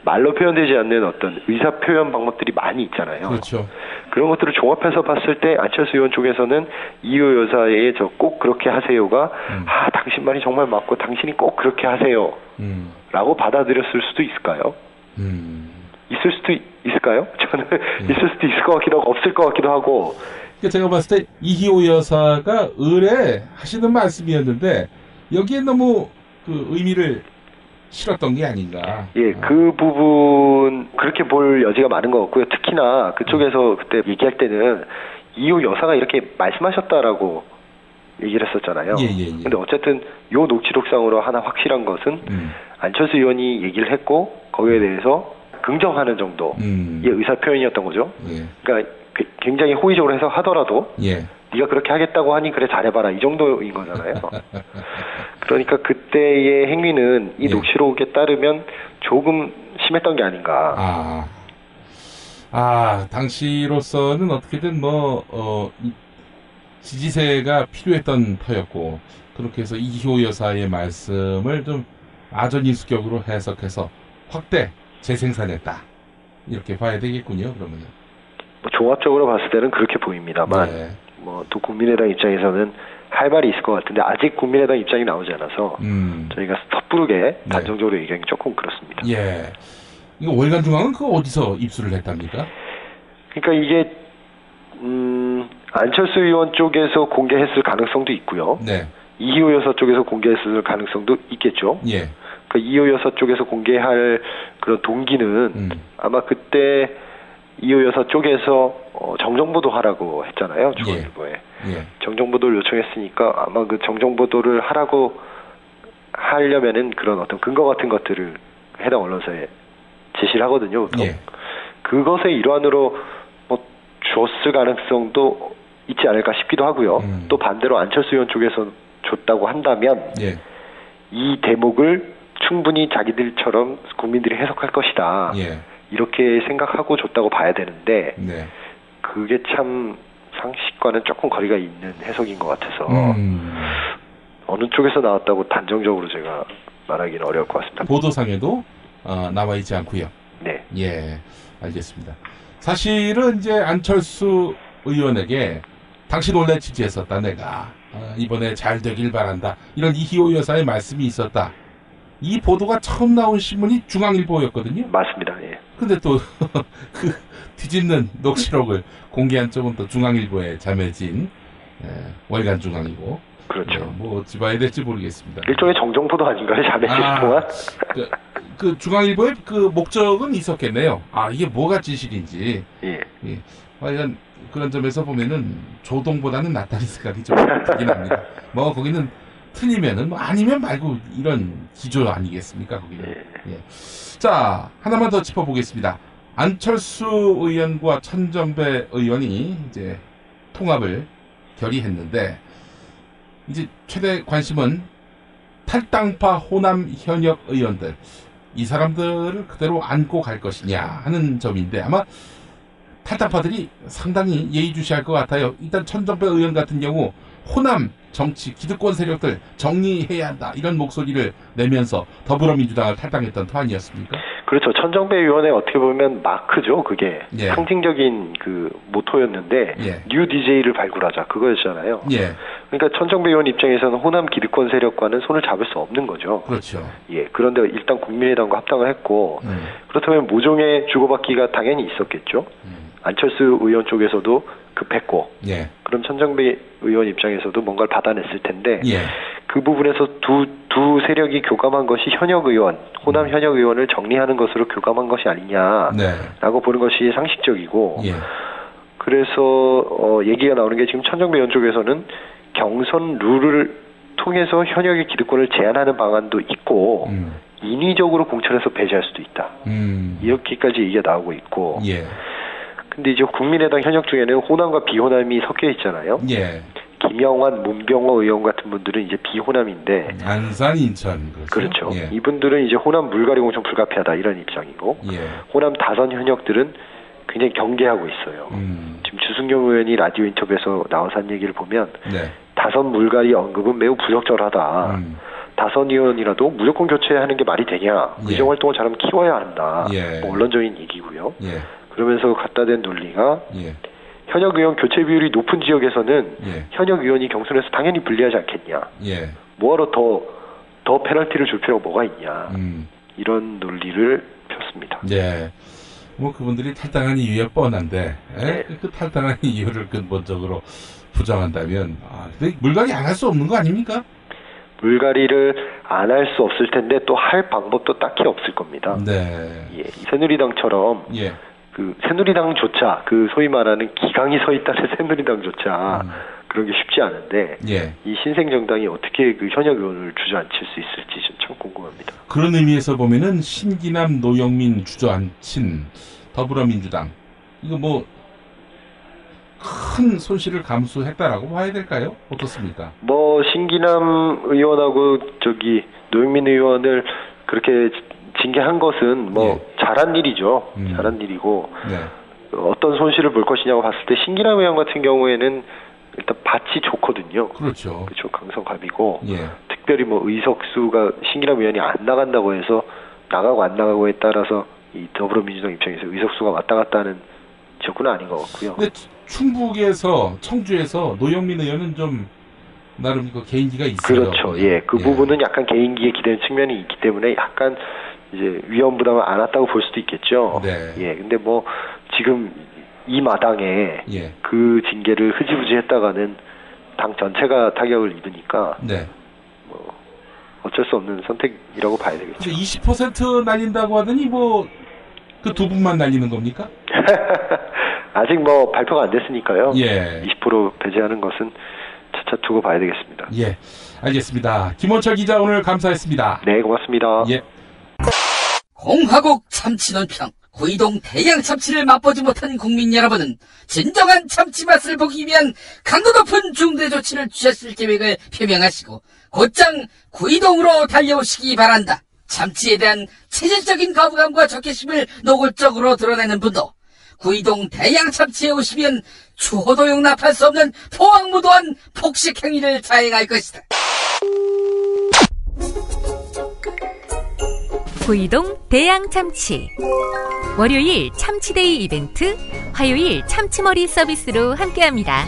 말로 표현되지 않는 어떤 의사 표현 방법들이 많이 있잖아요. 그렇죠. 그런 것들을 종합해서 봤을 때 안철수 의원 쪽에서는 이호 여사의 저 꼭 그렇게 하세요가 당신 말이 정말 맞고 당신이 꼭 그렇게 하세요 라고 받아들였을 수도 있을까요? 있을 수도 있을까요? 저는 있을 수도 있을 것 같기도 하고 없을 것 같기도 하고. 그러니까 제가 봤을 때 이희호 여사가 의뢰하시는 말씀이었는데 여기에 너무 그 의미를 싫었던 게 아닌가. 예, 그 부분 그렇게 볼 여지가 많은 것 같고요. 특히나 그쪽에서 그때 얘기할 때는 이호 여사가 이렇게 말씀하셨다라고 얘기를 했었잖아요. 근데 어쨌든 요 녹취록상으로 하나 확실한 것은 안철수 의원이 얘기를 했고 거기에 대해서 긍정하는 정도의 의사 표현이었던 거죠. 그러니까 굉장히 호의적으로 해석하더라도 네가 그렇게 하겠다고 하니 그래 잘해봐라 이 정도인 거잖아요. 그러니까 그때의 행위는 이 녹취록에 따르면 조금 심했던 게 아닌가. 당시로서는 어떻게든 지지세가 필요했던 터였고 그렇게 해서 이희호 여사의 말씀을 좀 아전인수격으로 해석해서 확대 재생산했다 이렇게 봐야 되겠군요. 그러면 종합적으로 봤을 때는 그렇게 보입니다만 또 국민의당 입장에서는 할 말이 있을 것 같은데 아직 국민의당 입장이 나오지 않아서 저희가 섣부르게 단정적으로 얘기하기 조금 그렇습니다. 예. 이거 월간중앙은 그거 어디서 입수를 했답니까? 그러니까 이게 안철수 의원 쪽에서 공개했을 가능성도 있고요. 이희호 여사 쪽에서 공개했을 가능성도 있겠죠. 그 이희호 여사 쪽에서 공개할 그런 동기는 아마 그때 이호 여사 쪽에서 정정보도 하라고 했잖아요. 중앙일보에. 정정보도를 요청했으니까 아마 그 정정보도를 하려면은 그런 어떤 근거 같은 것들을 해당 언론사에 제시를 하거든요. 그것의 일환으로 줬을 가능성도 있지 않을까 싶기도 하고요. 또 반대로 안철수 의원 쪽에서 줬다고 한다면 이 대목을 충분히 자기들처럼 국민들이 해석할 것이다. 이렇게 생각하고 줬다고 봐야 되는데 그게 참 상식과는 조금 거리가 있는 해석인 것 같아서 어느 쪽에서 나왔다고 단정적으로 제가 말하기는 어려울 것 같습니다. 보도상에도 나와 있지 않고요. 예, 알겠습니다. 사실은 이제 안철수 의원에게 당신 원래 지지했었다 내가 이번에 잘 되길 바란다 이런 이희호 여사의 말씀이 있었다. 이 보도가 처음 나온 신문이 중앙일보였거든요. 맞습니다. 근데 또 그 뒤집는 녹취록을 공개한 쪽은 또 중앙일보에 자매진 월간중앙이고. 그렇죠. 뭐 어찌 봐야 될지 모르겠습니다. 일종의 정정보도 아닌가요? 자매진 동안? 그 중앙일보의 그 목적은 있었겠네요. 이게 뭐가 진실인지. 과연 그런 점에서 보면은 조동보다는 낫다는 생각이 좀 들긴 합니다. 거기는 틀리면은 아니면 말고 이런 기조 아니겠습니까? 거기는. 자, 하나만 더 짚어보겠습니다. 안철수 의원과 천정배 의원이 이제 통합을 결의했는데 이제 최대 관심은 탈당파 호남 현역 의원들 이 사람들을 그대로 안고 갈 것이냐 하는 점인데 아마 탈당파들이 상당히 예의주시할 것 같아요. 일단 천정배 의원 같은 경우 호남 정치 기득권 세력들 정리해야 한다 이런 목소리를 내면서 더불어민주당을 탈당했던 터 아니었습니까? 그렇죠. 천정배 의원의 어떻게 보면 마크죠. 그게 상징적인 그 모토였는데 뉴 DJ를 발굴하자 그거였잖아요. 그러니까 천정배 의원 입장에서는 호남 기득권 세력과는 손을 잡을 수 없는 거죠. 그렇죠. 그런데 일단 국민의당과 합당을 했고 그렇다면 모종의 주고받기가 당연히 있었겠죠. 안철수 의원 쪽에서도 급했고 그럼 천정배 의원 입장에서도 뭔가를 받아냈을 텐데 그 부분에서 두 세력이 교감한 것이 현역 의원, 호남 현역 의원을 정리하는 것으로 교감한 것이 아니냐라고 보는 것이 상식적이고 그래서 얘기가 나오는 게 지금 천정배 쪽에서는 경선 룰을 통해서 현역의 기득권을 제한하는 방안도 있고 인위적으로 공천에서 배제할 수도 있다. 이렇게까지 얘기가 나오고 있고. 예. 근데 이제 국민의당 현역 중에는 호남과 비호남이 섞여 있잖아요. 예. 김영환, 문병호 의원 같은 분들은 이제 비호남인데 안산, 인천 그렇죠. 예. 이분들은 이제 호남 물갈이 공천 불가피하다 이런 입장이고 예. 호남 다선 현역들은 굉장히 경계하고 있어요. 지금 주승용 의원이 라디오 인터뷰에서 나와서 한 얘기를 보면 네. 다선 물갈이 언급은 매우 부적절하다. 다선 의원이라도 무조건 교체하는 게 말이 되냐. 예. 의정 활동을 잘하면 키워야 한다. 예. 뭐 언론적인 얘기고요. 예. 그러면서 갖다 댄 논리가 예. 현역 의원 교체 비율이 높은 지역에서는 예. 현역 의원이 경선에서 당연히 불리하지 않겠냐. 예. 뭐하러 더 페널티를 줄 필요가 뭐가 있냐. 이런 논리를 폈습니다. 예. 뭐 그분들이 탈당한 이유에 뻔한데 네. 그 탈당한 이유를 근본적으로 부정한다면 근데 물갈이 안 할 수 없는 거 아닙니까? 물갈이를 안 할 수 없을 텐데 또 할 방법도 딱히 없을 겁니다. 네. 예, 새누리당처럼 예. 그 새누리당조차 그 소위 말하는 기강이 서 있다는 새누리당조차 그런 게 쉽지 않은데 예. 이 신생 정당이 어떻게 그 현역 의원을 주저앉힐 수 있을지 좀 참 궁금합니다. 그런 의미에서 보면은 신기남, 노영민 주저앉힌 더불어민주당 이거 뭐 큰 손실을 감수했다라고 봐야 될까요? 어떻습니까? 뭐 신기남 의원하고 노영민 의원을 그렇게 징계한 것은 뭐 잘한 일이죠. 잘한 일이고 어떤 손실을 볼 것이냐고 봤을 때 신기남 의원 같은 경우에는 일단 밭이 좋거든요. 그렇죠. 그렇죠. 강성갑이고 예. 특별히 뭐 의석수가 신기남 의원이 안 나간다고 해서 나가고 안 나가고에 따라서 이 더불어민주당 입장에서 의석수가 왔다 갔다 하는 지역구는 아닌 것 같고요. 근데 충북에서 청주에서 노영민 의원은 좀 나름 그 개인기가 있어요. 그렇죠. 예, 그 부분은 약간 개인기에 기대는 측면이 있기 때문에 약간 이제 위험 부담을 안 왔다고 볼 수도 있겠죠. 네. 예, 근데 뭐 지금 이 마당에 그 징계를 흐지부지 했다가는 당 전체가 타격을 입으니까 뭐 어쩔 수 없는 선택이라고 봐야 되겠죠. 20% 날린다고 하더니 뭐 그 두 분만 날리는 겁니까? 아직 뭐 발표가 안 됐으니까요. 예. 20% 배제하는 것은 차차 두고 봐야 되겠습니다. 예, 알겠습니다. 김원철 기자 오늘 감사했습니다. 네, 고맙습니다. 예. 공화국 참치 논평 구이동 대양 참치를 맛보지 못한 국민 여러분은 진정한 참치 맛을 보기 위한 강도 높은 중대 조치를 취하실 계획을 표명하시고 곧장 구이동으로 달려오시기 바란다. 참치에 대한 체질적인 거부감과 적개심을 노골적으로 드러내는 분도 구이동 대양 참치에 오시면 추호도 용납할 수 없는 포악무도한 폭식 행위를 자행할 것이다. 구이동 대양 참치. 월요일 참치데이 이벤트, 화요일 참치머리 서비스로 함께합니다.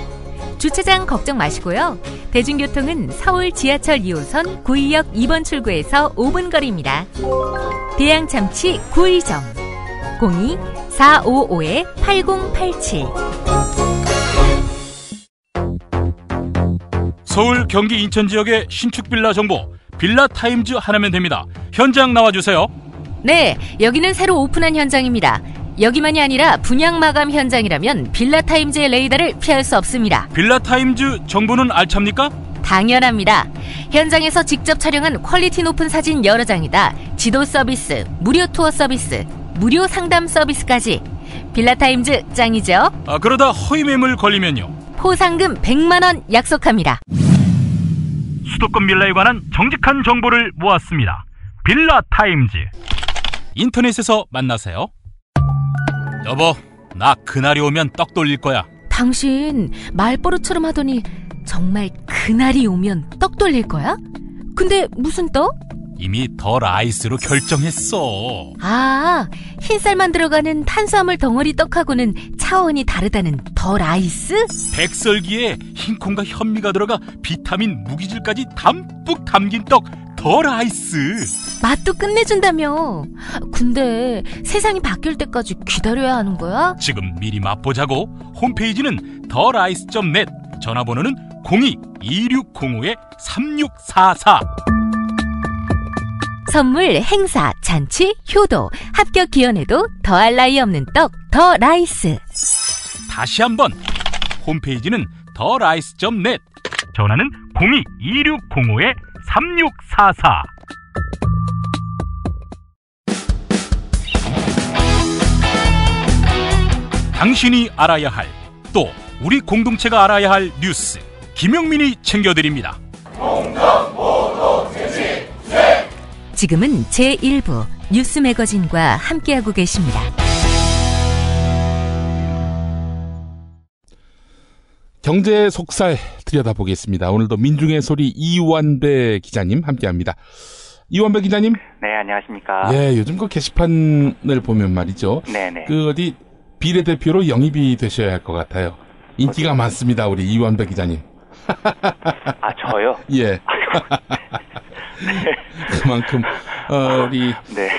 주차장 걱정 마시고요. 대중교통은 서울 지하철 2호선 구의역 2번 출구에서 5분 거리입니다. 대양 참치 구의정 02-455-8087. 서울, 경기, 인천 지역의 신축 빌라 정보 빌라타임즈 하나면 됩니다. 현장 나와주세요. 네, 여기는 새로 오픈한 현장입니다. 여기만이 아니라 분양 마감 현장이라면 빌라타임즈의 레이더를 피할 수 없습니다. 빌라타임즈 정보는 알찹니까? 당연합니다. 현장에서 직접 촬영한 퀄리티 높은 사진 여러 장이다. 지도 서비스, 무료 투어 서비스, 무료 상담 서비스까지. 빌라타임즈 짱이죠? 그러다 허위 매물 걸리면요? 포상금 100만 원 약속합니다. 수도권 빌라에 관한 정직한 정보를 모았습니다. 빌라타임즈. 인터넷에서 만나세요. 여보, 나 그날이 오면 떡 돌릴 거야. 당신 말버릇처럼 하더니 정말 그날이 오면 떡 돌릴 거야? 근데 무슨 떡? 이미 더 라이스로 결정했어. 흰쌀만 들어가는 탄수화물 덩어리 떡하고는 차원이 다르다는 더 라이스? 백설기에 흰콩과 현미가 들어가 비타민 무기질까지 담뿍 담긴 떡 더 라이스. 맛도 끝내준다며. 근데 세상이 바뀔 때까지 기다려야 하는 거야? 지금 미리 맛보자고. 홈페이지는 더라이스.net, 전화번호는 02-2605-3644. 선물, 행사, 잔치, 효도, 합격 기원에도 더할 나위 없는 떡, 더 라이스. 다시 한번. 홈페이지는 더라이스.net. 전화는 02-2605-3644. 당신이 알아야 할, 또 우리 공동체가 알아야 할 뉴스, 김영민이 챙겨드립니다. 지금은 제1부 뉴스 매거진과 함께하고 계십니다. 경제 속살 들여다보겠습니다. 오늘도 민중의 소리 이완배 기자님 함께합니다. 이완배 기자님. 네, 안녕하십니까. 예, 요즘 그 게시판을 보면 말이죠. 네네. 그 어디 비례대표로 영입이 되셔야 할 것 같아요. 인기가 많습니다, 우리 이완배 기자님. 아, 저요? 예. 그만큼 우리 네.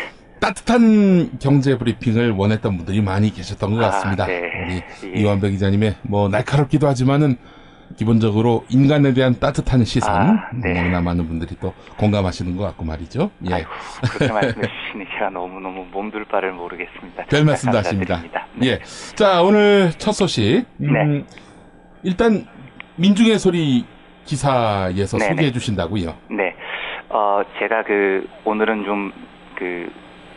따뜻한 경제 브리핑을 원했던 분들이 많이 계셨던 것 같습니다. 네. 우리 이완배 기자님의 뭐 날카롭기도 하지만은 기본적으로 인간에 대한 따뜻한 시선 너무나 많은 분들이 또 공감하시는 것 같고 말이죠. 예. 아이고, 그렇게 말씀해 주시니 제가 너무너무 몸둘 바를 모르겠습니다. 별 말씀도 하십니다. 네. 예. 자, 오늘 첫 소식. 네. 일단 민중의 소리 기사에서 네네. 소개해 주신다고요. 네. 제가 오늘은 좀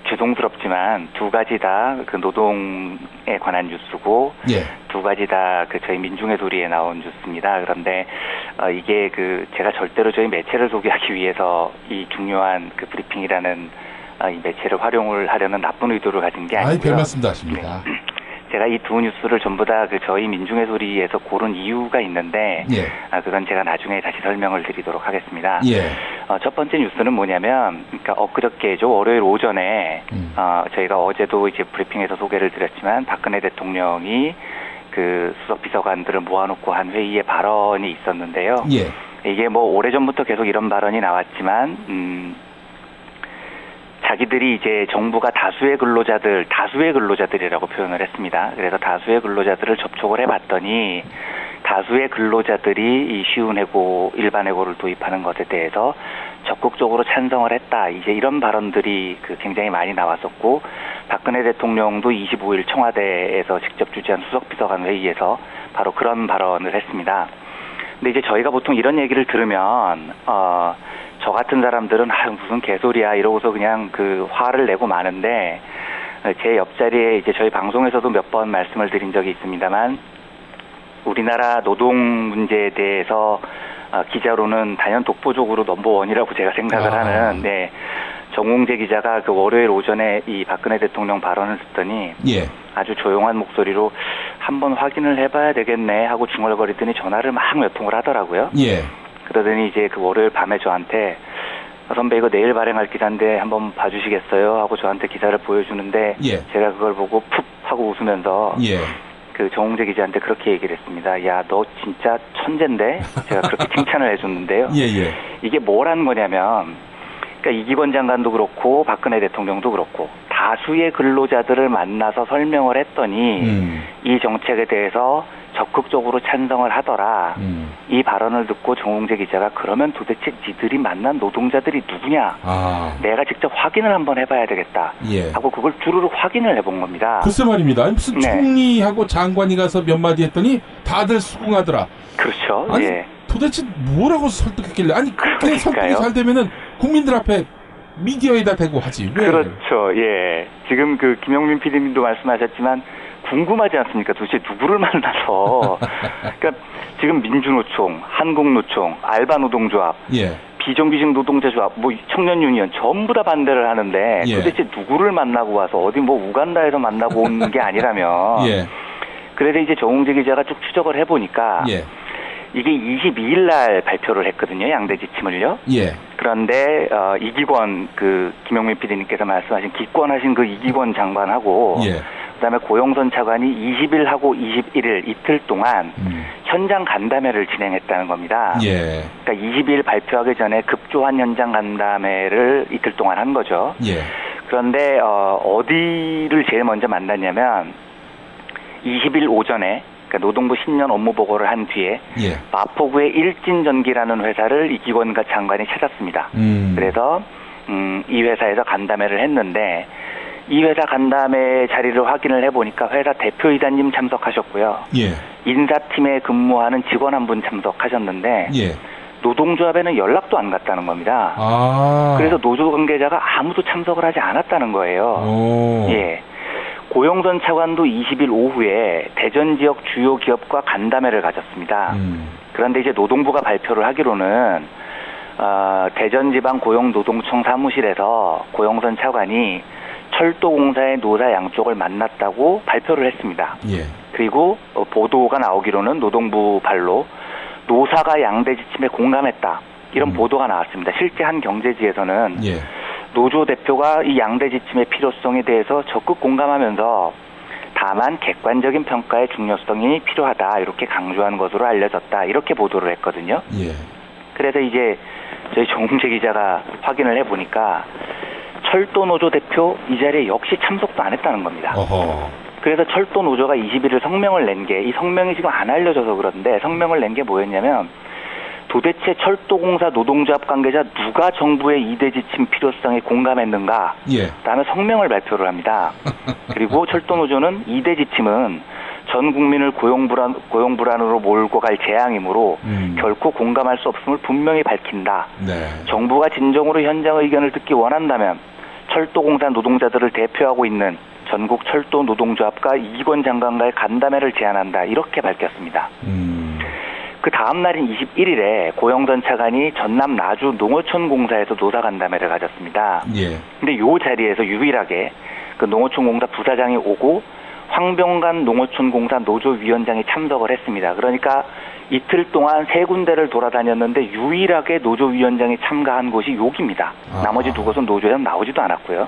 죄송스럽지만 두 가지 다 노동에 관한 뉴스고, 예. 두 가지 다 저희 민중의 소리에 나온 뉴스입니다. 그런데 이게 제가 절대로 저희 매체를 소개하기 위해서 이 중요한 브리핑이라는 이 매체를 활용을 하려는 나쁜 의도를 가진 게 아니고요. 별 말씀도 하십니다. 네. 제가 이 두 뉴스를 전부 다 저희 민중의 소리에서 고른 이유가 있는데, 예. 그건 제가 나중에 다시 설명을 드리도록 하겠습니다. 예. 첫 번째 뉴스는 뭐냐면, 그러니까 엊그저께죠, 월요일 오전에 저희가 어제도 이제 브리핑에서 소개를 드렸지만 박근혜 대통령이 수석 비서관들을 모아놓고 한 회의에 발언이 있었는데요. 예. 이게 오래전부터 계속 이런 발언이 나왔지만, 자기들이 이제 정부가 다수의 근로자들이라고 표현을 했습니다. 그래서 다수의 근로자들을 접촉을 해봤더니 다수의 근로자들이 이 쉬운 해고, 일반 해고를 도입하는 것에 대해서 적극적으로 찬성을 했다. 이제 이런 발언들이 굉장히 많이 나왔었고, 박근혜 대통령도 25일 청와대에서 직접 주재한 수석비서관 회의에서 바로 그런 발언을 했습니다. 근데 이제 저희가 보통 이런 얘기를 들으면 저 같은 사람들은 무슨 개소리야 이러고서 그냥 화를 내고 마는데, 제 옆자리에 이제 저희 방송에서도 몇 번 말씀을 드린 적이 있습니다만, 우리나라 노동 문제에 대해서 기자로는 단연 독보적으로 넘버원이라고 제가 생각을 하는, 네, 정홍재 기자가 월요일 오전에 이 박근혜 대통령 발언을 듣더니 예. 아주 조용한 목소리로 한번 확인을 해봐야 되겠네 하고 중얼거리더니 전화를 막 몇 통을 하더라고요. 예. 그러더니 이제 월요일 밤에 저한테 선배 이거 내일 발행할 기사인데 한번 봐주시겠어요 하고 저한테 기사를 보여주는데, 예. 제가 그걸 보고 푹 하고 웃으면서 예. 정홍재 기자한테 그렇게 얘기를 했습니다. 야, 너 진짜 천재인데? 제가 그렇게 칭찬을 해줬는데요. 예. 이게 뭐라는 거냐면, 그러니까 이기권 장관도 그렇고 박근혜 대통령도 그렇고 다수의 근로자들을 만나서 설명을 했더니 이 정책에 대해서 적극적으로 찬성을 하더라. 이 발언을 듣고 정홍재 기자가 그러면 도대체 니들이 만난 노동자들이 누구냐? 내가 직접 확인을 한번 해봐야 되겠다. 예. 하고 그걸 주르륵 확인을 해본 겁니다. 글쎄 말입니다. 무슨 총리하고 장관이 가서 몇 마디 했더니 다들 수긍하더라. 그렇죠. 아니, 예. 도대체 뭐라고 설득했길래? 아니, 그렇게 설득이 잘 되면은 국민들 앞에 미디어에다 대고 하지. 왜? 그렇죠. 예. 지금 김영민 PD님도 말씀하셨지만 궁금하지 않습니까? 도대체 누구를 만나서. 그러니까 지금 민주노총, 한국노총, 알바노동조합, 예. 비정규직 노동자조합, 청년유니언 전부 다 반대를 하는데, 예. 도대체 누구를 만나고 와서 어디 우간다에서 만나고 온 게 아니라면. 예. 그래서 이제 정홍재 기자가 쭉 추적을 해보니까. 예. 이게 22일 날 발표를 했거든요. 양대 지침을요. 예. 그런데 이기권 김영민 PD님께서 말씀하신 기권하신 이기권 장관하고 예. 그다음에 고영선 차관이 20일하고 21일 이틀 동안 현장 간담회를 진행했다는 겁니다. 예. 그러니까 20일 발표하기 전에 급조한 현장 간담회를 이틀 동안 한 거죠. 예. 그런데 어디를 제일 먼저 만났냐면 20일 오전에 노동부 신년 업무 보고를 한 뒤에 예. 마포구의 일진전기라는 회사를 이기권과 장관이 찾았습니다. 그래서 이 회사에서 간담회를 했는데 이 회사 간담회 자리를 확인을 해보니까 회사 대표이사님 참석하셨고요. 예. 인사팀에 근무하는 직원 한 분 참석하셨는데 예. 노동조합에는 연락도 안 갔다는 겁니다. 그래서 노조 관계자가 아무도 참석을 하지 않았다는 거예요. 예. 고영선 차관도 20일 오후에 대전 지역 주요 기업과 간담회를 가졌습니다. 그런데 이제 노동부가 발표를 하기로는 대전지방 고용노동청 사무실에서 고영선 차관이 철도공사의 노사 양쪽을 만났다고 발표를 했습니다. 예. 그리고 보도가 나오기로는 노동부 발로 노사가 양대 지침에 공감했다. 이런 보도가 나왔습니다. 실제 한 경제지에서는 예. 노조 대표가 이 양대 지침의 필요성에 대해서 적극 공감하면서 다만 객관적인 평가의 중요성이 필요하다. 이렇게 강조한 것으로 알려졌다. 이렇게 보도를 했거든요. 예. 그래서 이제 저희 정웅재 기자가 확인을 해보니까 철도노조 대표 이 자리에 역시 참석도 안 했다는 겁니다. 그래서 철도노조가 21일 성명을 낸 게, 이 성명이 지금 안 알려져서 그런데 성명을 낸 게 뭐였냐면 도대체 철도공사 노동조합 관계자 누가 정부의 2대 지침 필요성에 공감했는가? 예. 라는 성명을 발표를 합니다. 그리고 철도노조는 2대 지침은 전 국민을 고용불안으로 몰고 갈 재앙이므로 결코 공감할 수 없음을 분명히 밝힌다. 네. 정부가 진정으로 현장 의견을 듣기 원한다면 철도공사 노동자들을 대표하고 있는 전국 철도 노동조합과 이기권 장관과의 간담회를 제안한다. 이렇게 밝혔습니다. 그 다음 날인 21일에 고영선 차관이 전남 나주 농어촌 공사에서 노사 간담회를 가졌습니다. 예. 근데 요 자리에서 유일하게 그 농어촌 공사 부사장이 오고 황병관 농어촌 공사 노조위원장이 참석을 했습니다. 그러니까 이틀 동안 3군데를 돌아다녔는데 유일하게 노조위원장이 참가한 곳이 여기입니다. 나머지 2곳은 노조에는 나오지도 않았고요.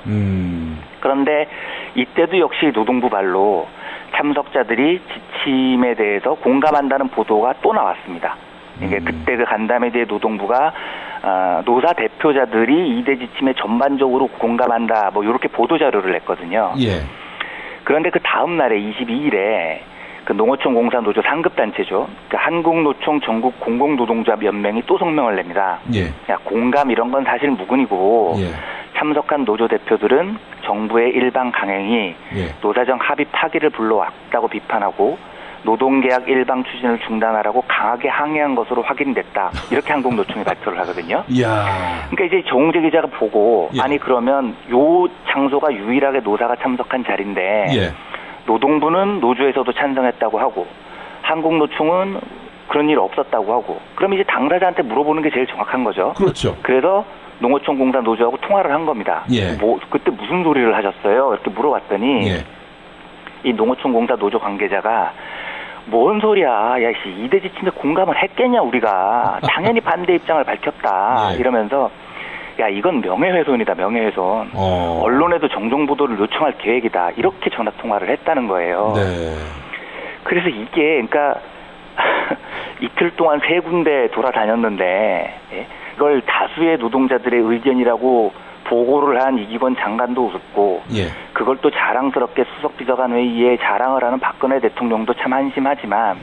그런데 이때도 역시 노동부 발로 참석자들이 지침에 대해서 공감한다는 보도가 또 나왔습니다. 이게 그때 그 간담회 뒤에 노동부가 노사 대표자들이 2대 지침에 전반적으로 공감한다, 뭐 이렇게 보도 자료를 냈거든요. 예. 그런데 그 다음 날에 22일에 그 농어촌 공사 노조 상급 단체죠. 그 한국노총 전국 공공노동조합 연맹이 또 성명을 냅니다. 예. 야, 공감 이런 건 사실 무근이고 예. 참석한 노조 대표들은 정부의 일방 강행이 예. 노사정 합의 파기를 불러왔다고 비판하고 노동계약 일방 추진을 중단하라고 강하게 항의한 것으로 확인됐다. 이렇게 한국노총이 발표를 하거든요. 이야. 그러니까 이제 정웅재 기자가 보고 예. 아니 그러면 요 장소가 유일하게 노사가 참석한 자리인데 예. 노동부는 노조에서도 찬성했다고 하고 한국노총은 그런 일 없었다고 하고 그럼 이제 당사자한테 물어보는 게 제일 정확한 거죠. 그렇죠. 그래서 농어촌 공사 노조하고 통화를 한 겁니다. 예. 뭐 그때 무슨 소리를 하셨어요? 이렇게 물어봤더니 예. 이 농어촌 공사 노조 관계자가 뭔 소리야. 야, 씨, 2대 지침에 공감을 했겠냐, 우리가. 당연히 반대 입장을 밝혔다. 예. 이러면서, 야, 이건 명예훼손이다, 명예훼손. 언론에도 정정보도를 요청할 계획이다. 이렇게 전화통화를 했다는 거예요. 네. 그래서 이게, 그러니까, 이틀 동안 3군데 돌아다녔는데, 예? 이걸 다수의 노동자들의 의견이라고 보고를 한 이기권 장관도 웃었고 예. 그걸 또 자랑스럽게 수석비서관 회의에 자랑을 하는 박근혜 대통령도 참 한심하지만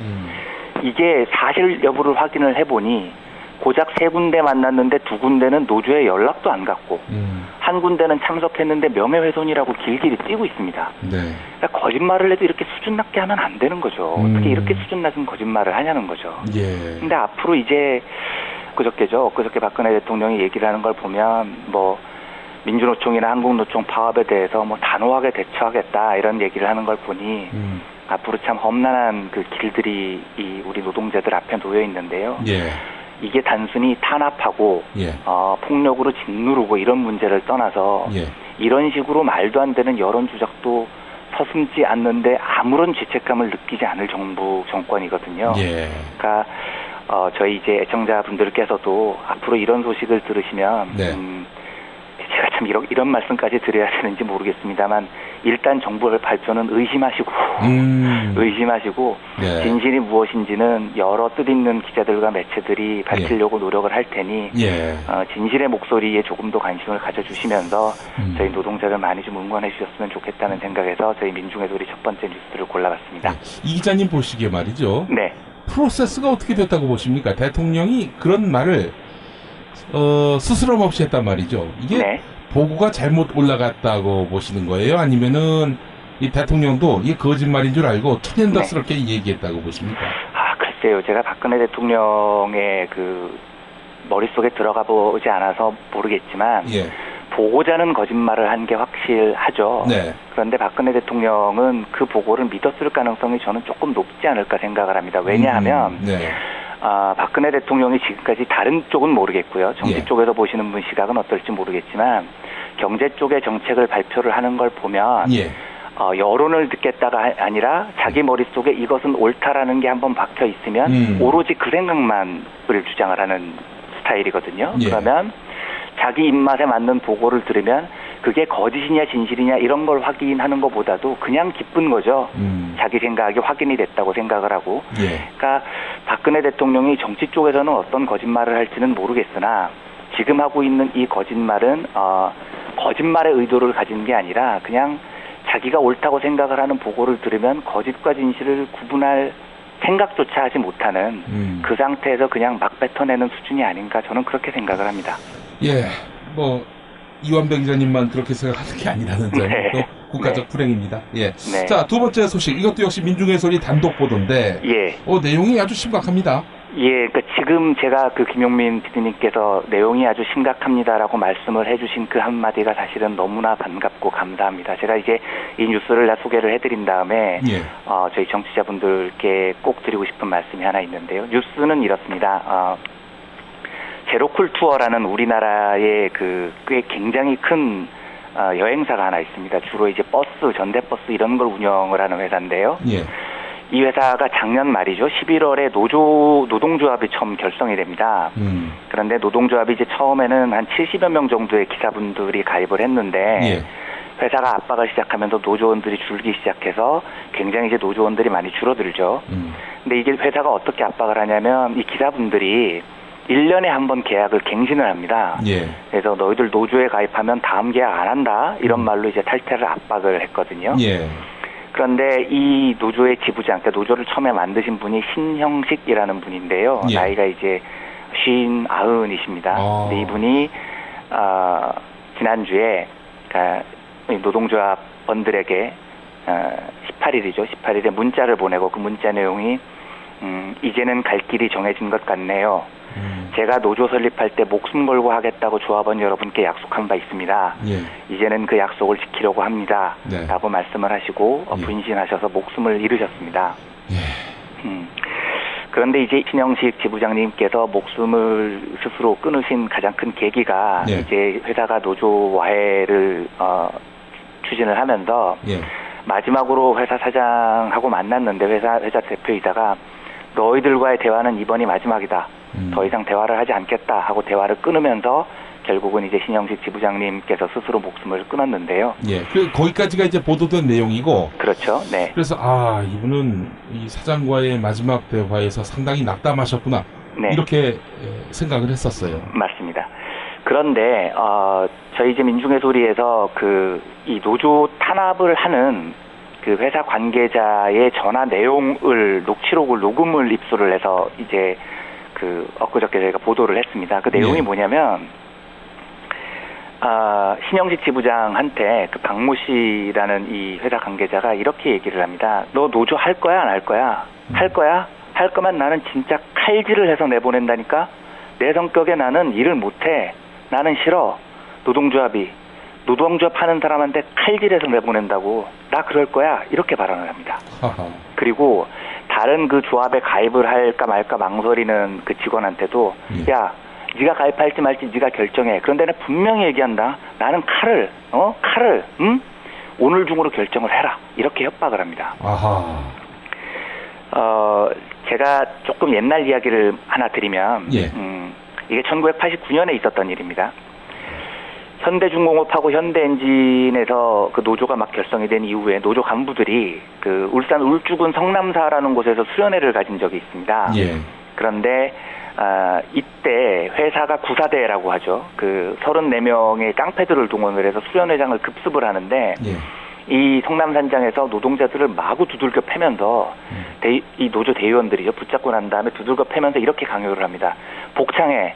이게 사실 여부를 확인을 해보니 고작 3군데 만났는데 2군데는 노조에 연락도 안 갔고 한 군데는 참석했는데 명예훼손이라고 길길이 띄고 있습니다. 네. 그러니까 거짓말을 해도 이렇게 수준 낮게 하면 안 되는 거죠. 어떻게 이렇게 수준 낮은 거짓말을 하냐는 거죠. 예. 근데 앞으로 이제 엊그저께 박근혜 대통령이 얘기를 하는 걸 보면 뭐 민주노총이나 한국노총 파업에 대해서 뭐 단호하게 대처하겠다 이런 얘기를 하는 걸 보니 앞으로 참 험난한 그 길들이 이 우리 노동자들 앞에 놓여 있는데요. 예. 이게 단순히 탄압하고 예. 폭력으로 짓누르고 이런 문제를 떠나서 예. 이런 식으로 말도 안 되는 여론 조작도 서슴지 않는데 아무런 죄책감을 느끼지 않을 정권이거든요. 예. 그러니까 저희 이제 애청자분들께서도 앞으로 이런 소식을 들으시면 네. 제가 참 이런 말씀까지 드려야 되는지 모르겠습니다만 일단 정부의 발표는 의심하시고 네. 진실이 무엇인지는 여러 뜻있는 기자들과 매체들이 밝히려고 노력을 할 테니 예. 진실의 목소리에 조금 더 관심을 가져주시면서 저희 노동자들 많이 좀 응원해 주셨으면 좋겠다는 생각에서 저희 민중의 소리 첫 번째 뉴스를 골라봤습니다. 이 기자님 보시기에 말이죠. 네. 프로세스가 어떻게 됐다고 보십니까? 대통령이 그런 말을 스스럼 없이 했단 말이죠. 이게 네. 보고가 잘못 올라갔다고 보시는 거예요? 아니면은 이 대통령도 이게 거짓말인 줄 알고 천연덕스럽게 얘기했다고 보십니까? 글쎄요. 제가 박근혜 대통령의 그 머릿속에 들어가 보지 않아서 모르겠지만 보고자는 거짓말을 한 게 확실하죠. 네. 그런데 박근혜 대통령은 그 보고를 믿었을 가능성이 저는 조금 높지 않을까 생각을 합니다. 왜냐하면 박근혜 대통령이 지금까지 다른 쪽은 모르겠고요. 정치 쪽에서 보시는 분 시각은 어떨지 모르겠지만 경제 쪽의 정책을 발표를 하는 걸 보면 여론을 듣겠다가 아니라 자기 머릿속에 이것은 옳다라는 게 한번 박혀 있으면 오로지 그 생각만을 주장을 하는 스타일이거든요. 그러면 자기 입맛에 맞는 보고를 들으면 그게 거짓이냐 진실이냐 이런 걸 확인하는 것보다도 그냥 기쁜 거죠. 자기 생각이 확인이 됐다고 생각을 하고. 그러니까 박근혜 대통령이 정치 쪽에서는 어떤 거짓말을 할지는 모르겠으나 지금 하고 있는 이 거짓말은 거짓말의 의도를 가진 게 아니라 그냥 자기가 옳다고 생각을 하는 보고를 들으면 거짓과 진실을 구분할 생각조차 하지 못하는 그 상태에서 그냥 막 뱉어내는 수준이 아닌가 저는 그렇게 생각을 합니다. 이완배 기자님만 그렇게 생각하는 게 아니라는 점이 또 국가적 불행입니다. 자, 두 번째 소식. 이것도 역시 민중의 소리 단독 보도인데 내용이 아주 심각합니다. 그러니까 지금 제가 그 김용민 PD님께서 내용이 아주 심각합니다라고 말씀을 해주신 그 한마디가 사실은 너무나 반갑고 감사합니다. 제가 이제 이 뉴스를 다 소개를 해드린 다음에 저희 정치자분들께 꼭 드리고 싶은 말씀이 하나 있는데요. 뉴스는 이렇습니다. 제로쿨 투어라는 우리나라의 꽤 굉장히 큰 여행사가 하나 있습니다. 주로 이제 버스, 전대버스 이런 걸 운영을 하는 회사인데요. 이 회사가 작년 말이죠. 11월에 노동조합이 처음 결성이 됩니다. 그런데 노동조합이 이제 처음에는 한 70여 명 정도의 기사분들이 가입을 했는데 회사가 압박을 시작하면서 노조원들이 줄기 시작해서 굉장히 이제 노조원들이 많이 줄어들죠. 근데 이게 회사가 어떻게 압박을 하냐면 이 기사분들이 1년에 한 번 계약을 갱신을 합니다. 그래서 너희들 노조에 가입하면 다음 계약 안 한다 이런 말로 이제 탈퇴를 압박을 했거든요. 그런데 이 노조의 지부장, 그러니까 노조를 처음에 만드신 분이 신형식이라는 분인데요. 나이가 이제 59이십니다. 근데 이분이 지난주에 그러니까 노동조합원들에게 18일이죠. 18일에 문자를 보내고 그 문자 내용이 이제는 갈 길이 정해진 것 같네요. 제가 노조 설립할 때 목숨 걸고 하겠다고 조합원 여러분께 약속한 바 있습니다. 이제는 그 약속을 지키려고 합니다. 라고 말씀을 하시고 분신하셔서 목숨을 잃으셨습니다. 그런데 이제 신영식 지부장님께서 목숨을 스스로 끊으신 가장 큰 계기가 이제 회사가 노조 와해를 추진을 하면서 마지막으로 회사 사장하고 만났는데 회사 대표이다가 너희들과의 대화는 이번이 마지막이다. 더 이상 대화를 하지 않겠다 하고 대화를 끊으면서 결국은 이제 신영식 지부장님께서 스스로 목숨을 끊었는데요. 거기까지가 이제 보도된 내용이고. 그렇죠. 네. 그래서 이분은 이 사장과의 마지막 대화에서 상당히 낙담하셨구나. 이렇게 생각을 했었어요. 맞습니다. 그런데 저희 이제 민중의 소리에서 이 노조 탄압을 하는 그 회사 관계자의 전화 내용을 녹취록을 녹음을 입수를 해서 이제 엊그저께 저희가 보도를 했습니다. 그 내용이 뭐냐면 신영식 지부장한테 그 박모 씨라는 이 회사 관계자가 이렇게 얘기를 합니다. 너 노조 할 거야 안 할 거야? 할 거야? 할 거면 나는 진짜 칼질을 해서 내보낸다니까? 내 성격에 나는 일을 못해. 나는 싫어. 노동조합 하는 사람한테 칼질해서 내보낸다고. 나 그럴 거야. 이렇게 발언을 합니다. 그리고 다른 그 조합에 가입을 할까 말까 망설이는 그 직원한테도 야, 네가 가입할지 말지 네가 결정해. 그런데 내가 분명히 얘기한다. 나는 칼을 오늘 중으로 결정을 해라. 이렇게 협박을 합니다. 제가 조금 옛날 이야기를 하나 드리면 이게 1989년에 있었던 일입니다. 현대중공업하고 현대엔진에서 그 노조가 막 결성이 된 이후에 노조 간부들이 그 울산 울주군 성남사라는 곳에서 수련회를 가진 적이 있습니다. 그런데 이때 회사가 구사대라고 하죠. 그 34명의 깡패들을 동원을 해서 수련회장을 급습을 하는데 이 성남산장에서 노동자들을 마구 두들겨 패면서 이 노조 대의원들이죠. 붙잡고 난 다음에 두들겨 패면서 이렇게 강요를 합니다. 복창해.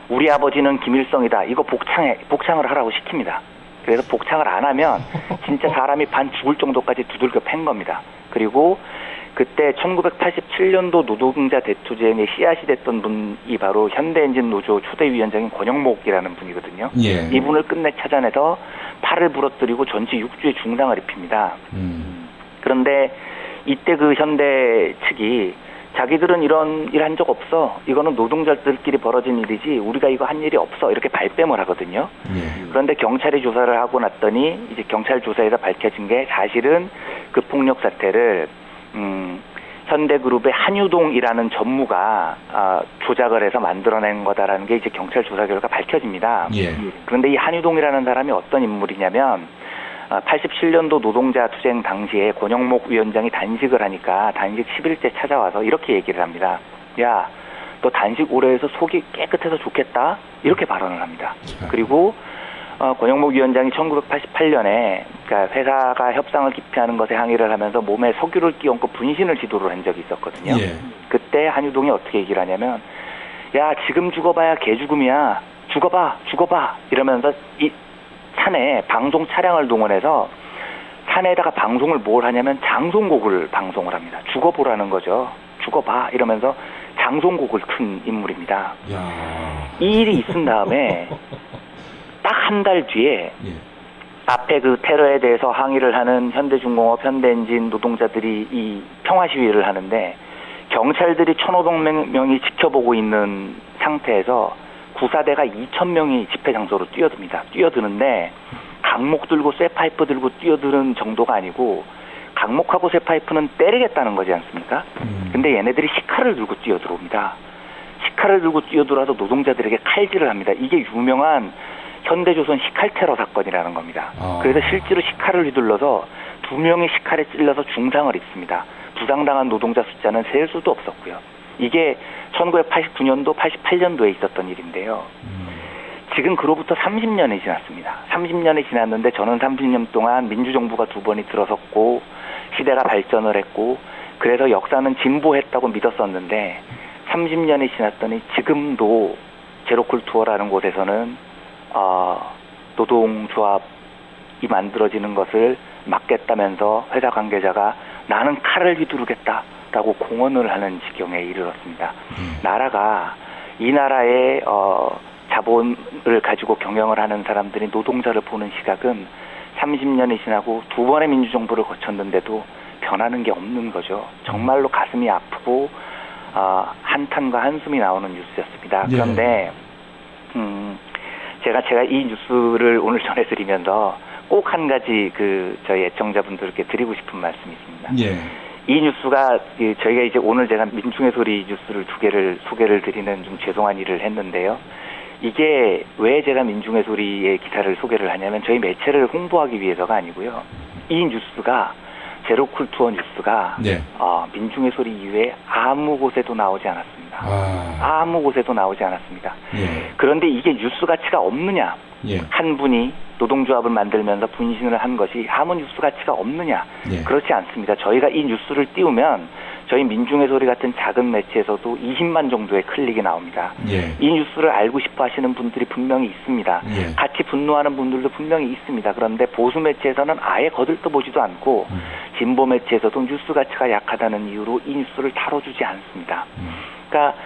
우리 아버지는 김일성이다. 이거 복창을 하라고 시킵니다. 그래서 복창을 안 하면 진짜 사람이 반 죽을 정도까지 두들겨 팬 겁니다. 그리고 그때 1987년도 노동자 대투쟁의 씨앗이 됐던 분이 바로 현대엔진 노조 초대 위원장인 권영목이라는 분이거든요. 예. 이분을 끝내 찾아내서 팔을 부러뜨리고 전치 6주의 중상을 입힙니다. 그런데 이때 그 현대 측이 자기들은 이런 일 한 적 없어. 이거는 노동자들끼리 벌어진 일이지 우리가 이거 한 일이 없어. 이렇게 발뺌을 하거든요. 그런데 경찰이 조사를 하고 났더니 이제 경찰 조사에서 밝혀진 게 사실은 그 폭력 사태를 현대그룹의 한유동이라는 전무가 조작을 해서 만들어낸 거다라는 게 이제 경찰 조사 결과 밝혀집니다. 예. 그런데 이 한유동이라는 사람이 어떤 인물이냐면 87년도 노동자 투쟁 당시에 권영목 위원장이 단식을 하니까 단식 10일째 찾아와서 이렇게 얘기를 합니다. 야, 너 단식 오래 해서 속이 깨끗해서 좋겠다? 이렇게 발언을 합니다. 그리고 권영목 위원장이 1988년에 그러니까 회사가 협상을 기피하는 것에 항의를 하면서 몸에 석유를 끼얹고 분신을 시도를 한 적이 있었거든요. 예. 그때 한유동이 어떻게 얘기를 하냐면 야, 지금 죽어봐야 개죽음이야. 죽어봐 이러면서 이 산에 방송 차량을 동원해서 산에다가 방송을 뭘 하냐면 장송곡을 방송을 합니다. 죽어보라는 거죠. 죽어봐 이러면서 장송곡을 큰 인물입니다. 이 일이 있은 다음에 딱 한 달 뒤에 앞에 그 테러에 대해서 항의를 하는 현대중공업, 현대엔진 노동자들이 이 평화 시위를 하는데 경찰들이 1,500명이 지켜보고 있는 상태에서 구사대가 2,000명이 집회 장소로 뛰어드는데 강목 들고 쇠파이프 들고 뛰어드는 정도가 아니고 강목하고 쇠파이프는 때리겠다는 거지 않습니까? 근데 얘네들이 시칼을 들고 뛰어들어옵니다. 시칼을 들고 뛰어들어와서 노동자들에게 칼질을 합니다. 이게 유명한 현대조선 시칼 테러 사건이라는 겁니다. 그래서 실제로 시칼을 휘둘러서 2명이 시칼에 찔러서 중상을 입습니다. 부상당한 노동자 숫자는 셀 수도 없었고요. 이게 1989년도, 88년도에 있었던 일인데요. 지금 그로부터 30년이 지났습니다. 30년이 지났는데 저는 30년 동안 민주정부가 2번이 들어섰고 시대가 발전을 했고 그래서 역사는 진보했다고 믿었었는데 30년이 지났더니 지금도 제로쿨투어라는 곳에서는 노동조합이 만들어지는 것을 막겠다면서 회사 관계자가 나는 칼을 휘두르겠다라고 공언을 하는 지경에 이르렀습니다. 나라가 이 나라의 자본을 가지고 경영을 하는 사람들이 노동자를 보는 시각은 30년이 지나고 2번의 민주정부를 거쳤는데도 변하는 게 없는 거죠. 정말로 가슴이 아프고 한탄과 한숨이 나오는 뉴스였습니다. 그런데 제가 이 뉴스를 오늘 전해드리면서 꼭 한 가지 저희 애청자분들께 드리고 싶은 말씀이 있습니다. 이 뉴스가 저희가 이제 오늘 제가 민중의 소리 뉴스를 2개를 소개를 드리는 좀 죄송한 일을 했는데요. 이게 왜 제가 민중의 소리의 기사를 소개를 하냐면 저희 매체를 홍보하기 위해서가 아니고요. 이 뉴스가 제로쿨투어 뉴스가 민중의 소리 이외에 아무 곳에도 나오지 않았습니다. 아무 곳에도 나오지 않았습니다. 그런데 이게 뉴스 가치가 없느냐? 한 분이 노동조합을 만들면서 분신을 한 것이 아무 뉴스 가치가 없느냐? 그렇지 않습니다. 저희가 이 뉴스를 띄우면 저희 민중의 소리 같은 작은 매체에서도 20만 정도의 클릭이 나옵니다. 이 뉴스를 알고 싶어 하시는 분들이 분명히 있습니다. 같이 분노하는 분들도 분명히 있습니다. 그런데 보수 매체에서는 아예 거들떠보지도 않고 진보 매체에서도 뉴스 가치가 약하다는 이유로 이 뉴스를 다뤄주지 않습니다. 그러니까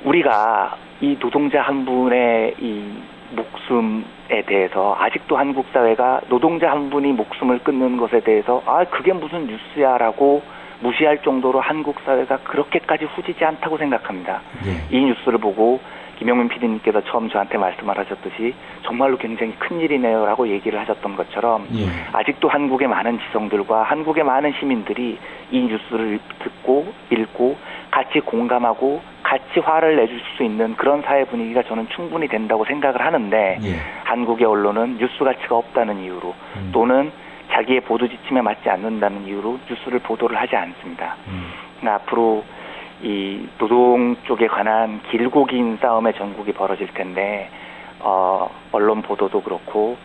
우리가 이 노동자 한 분의 이 목숨에 대해서 아직도 한국 사회가 노동자 한 분이 목숨을 끊는 것에 대해서 그게 무슨 뉴스야라고 무시할 정도로 한국 사회가 그렇게까지 후지지 않다고 생각합니다. 이 뉴스를 보고 김영민 PD님께서 처음 저한테 말씀을 하셨듯이 정말로 굉장히 큰일이네요 라고 얘기를 하셨던 것처럼 아직도 한국의 많은 지성들과 한국의 많은 시민들이 이 뉴스를 듣고 읽고 같이 공감하고 같이 화를 내줄 수 있는 그런 사회 분위기가 저는 충분히 된다고 생각을 하는데 한국의 언론은 뉴스 가치가 없다는 이유로 또는 자기의 보도 지침에 맞지 않는다는 이유로 뉴스를 보도를 하지 않습니다. 앞으로 이 노동 쪽에 관한 길고 긴 싸움의 전국이 벌어질 텐데 언론 보도도 그렇고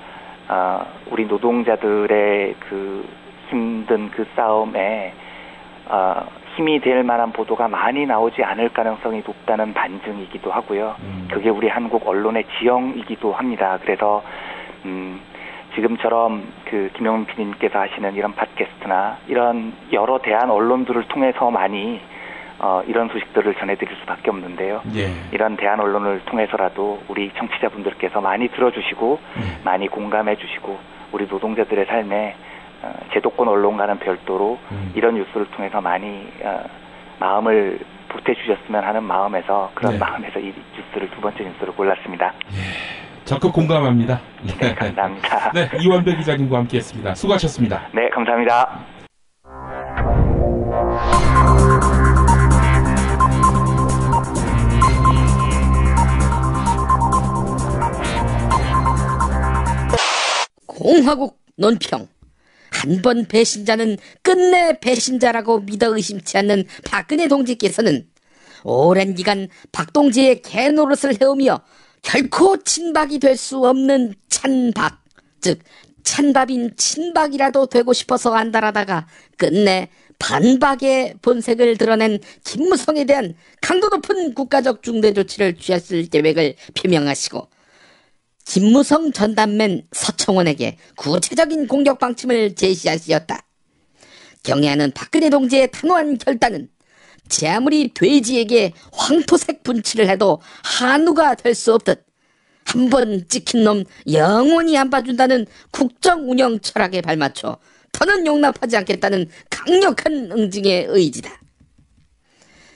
우리 노동자들의 그 힘든 그 싸움에 힘이 될 만한 보도가 많이 나오지 않을 가능성이 높다는 반증이기도 하고요. 그게 우리 한국 언론의 지형이기도 합니다. 그래서 지금처럼 그 김용민 PD님께서 하시는 이런 팟캐스트나 이런 여러 대한 언론들을 통해서 많이 이런 소식들을 전해드릴 수밖에 없는데요. 예. 이런 대한 언론을 통해서라도 우리 청취자분들께서 많이 들어주시고 많이 공감해주시고 우리 노동자들의 삶에 제도권 언론과는 별도로 이런 뉴스를 통해서 많이 마음을 보태주셨으면 하는 마음에서 그런 마음에서 이 뉴스를 두 번째 뉴스를 골랐습니다. 적극 공감합니다. 네, 감사합니다. 네, 이원배 기자님과 함께했습니다. 수고하셨습니다. 네, 감사합니다. 공화국 논평. 한 번 배신자는 끝내 배신자라고 믿어 의심치 않는 박근혜 동지께서는 오랜 기간 박동지의 개노릇을 해오며 결코 친박이 될 수 없는 찬박, 즉 찬밥인 친박이라도 되고 싶어서 안달하다가 끝내 반박의 본색을 드러낸 김무성에 대한 강도 높은 국가적 중대 조치를 취했을 계획을 표명하시고 김무성 전담맨 서청원에게 구체적인 공격 방침을 제시하시었다. 경애하는 박근혜 동지의 단호한 결단은 제 아무리 돼지에게 황토색 분칠을 해도 한우가 될 수 없듯 한 번 찍힌 놈 영원히 안 봐준다는 국정 운영 철학에 발맞춰 더는 용납하지 않겠다는 강력한 응징의 의지다.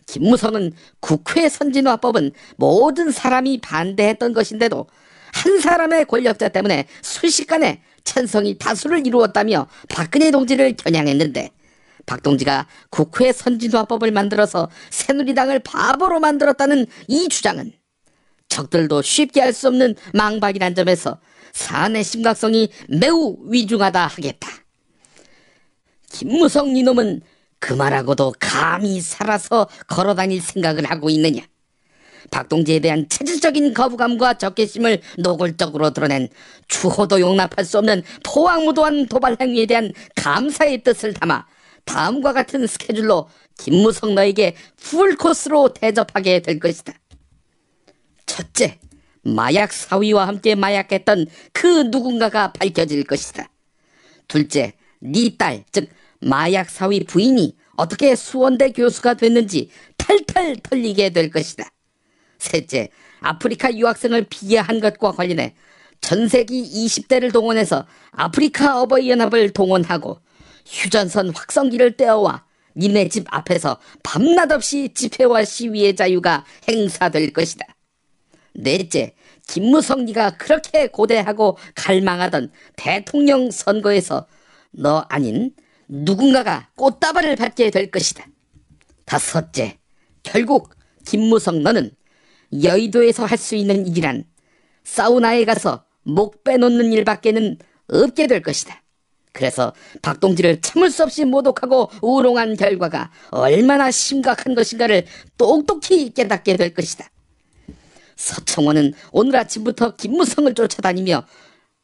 김무성은 국회 선진화법은 모든 사람이 반대했던 것인데도 한 사람의 권력자 때문에 순식간에 찬성이 다수를 이루었다며 박근혜 동지를 겨냥했는데 박 동지가 국회 선진화법을 만들어서 새누리당을 바보로 만들었다는 이 주장은 적들도 쉽게 할 수 없는 망박이란 점에서 사안의 심각성이 매우 위중하다 하겠다. 김무성 니놈은 그 말하고도 감히 살아서 걸어다닐 생각을 하고 있느냐. 박동지에 대한 체질적인 거부감과 적개심을 노골적으로 드러낸 추호도 용납할 수 없는 포악무도한 도발 행위에 대한 감사의 뜻을 담아 다음과 같은 스케줄로 김무성 너에게 풀코스로 대접하게 될 것이다. 첫째, 마약 사위와 함께 마약했던 그 누군가가 밝혀질 것이다. 둘째, 네 딸, 즉 마약 사위 부인이 어떻게 수원대 교수가 됐는지 탈탈 털리게 될 것이다. 셋째, 아프리카 유학생을 피해한 것과 관련해 전세기 20대를 동원해서 아프리카 어버이연합을 동원하고 휴전선 확성기를 떼어와 니네 집 앞에서 밤낮 없이 집회와 시위의 자유가 행사될 것이다. 넷째, 김무성 네가 그렇게 고대하고 갈망하던 대통령 선거에서 너 아닌 누군가가 꽃다발을 받게 될 것이다. 다섯째, 결국 김무성 너는 여의도에서 할 수 있는 일이란 사우나에 가서 목 빼놓는 일밖에는 없게 될 것이다. 그래서 박동지를 참을 수 없이 모독하고 우롱한 결과가 얼마나 심각한 것인가를 똑똑히 깨닫게 될 것이다. 서청원은 오늘 아침부터 김무성을 쫓아다니며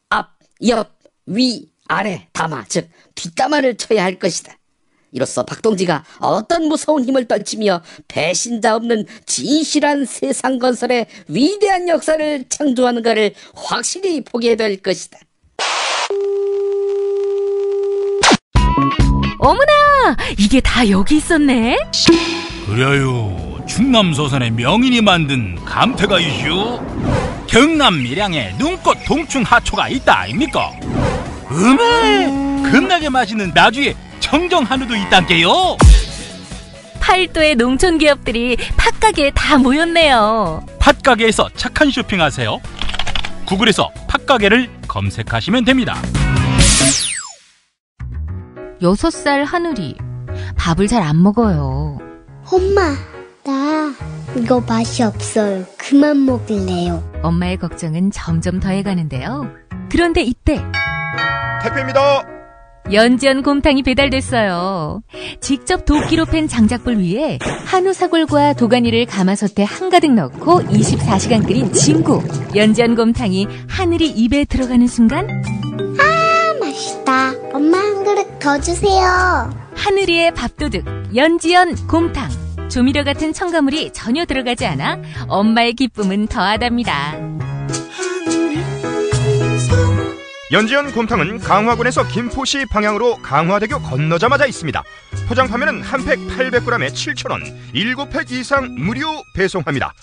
앞, 옆, 위, 아래, 담화, 즉 뒷담화를 쳐야 할 것이다. 이로써 박동지가 어떤 무서운 힘을 떨치며 배신자 없는 진실한 세상 건설의 위대한 역사를 창조하는가를 확실히 보게 될 것이다. 어머나! 이게 다 여기 있었네? 그래요. 충남소산의 명인이 만든 감태가 이슈. 경남 밀양에 눈꽃 동충 하초가 있다 아닙니까? 겁나게 맛있는 나주에 청정 한우도 있단게요. 팔도의 농촌 기업들이 팥가게에 다 모였네요. 팥가게에서 착한 쇼핑하세요. 구글에서 팥가게를 검색하시면 됩니다. 6살 하늘이 밥을 잘 안 먹어요. 엄마, 나 이거 맛이 없어요. 그만 먹을래요. 엄마의 걱정은 점점 더해가는데요. 그런데 이때 택배입니다. 연지연 곰탕이 배달됐어요. 직접 도끼로 팬 장작불 위에 한우 사골과 도가니를 가마솥에 한가득 넣고 24시간 끓인 진구. 연지연 곰탕이 하늘이 입에 들어가는 순간 아, 맛있다. 엄마 한 그릇 더 주세요. 하늘이의 밥도둑 연지연 곰탕. 조미료 같은 첨가물이 전혀 들어가지 않아 엄마의 기쁨은 더하답니다. 연지연 곰탕은 강화군에서 김포시 방향으로 강화대교 건너자마자 있습니다. 포장 판매는 한 팩 800g에 7,000원, 7팩 이상 무료 배송합니다.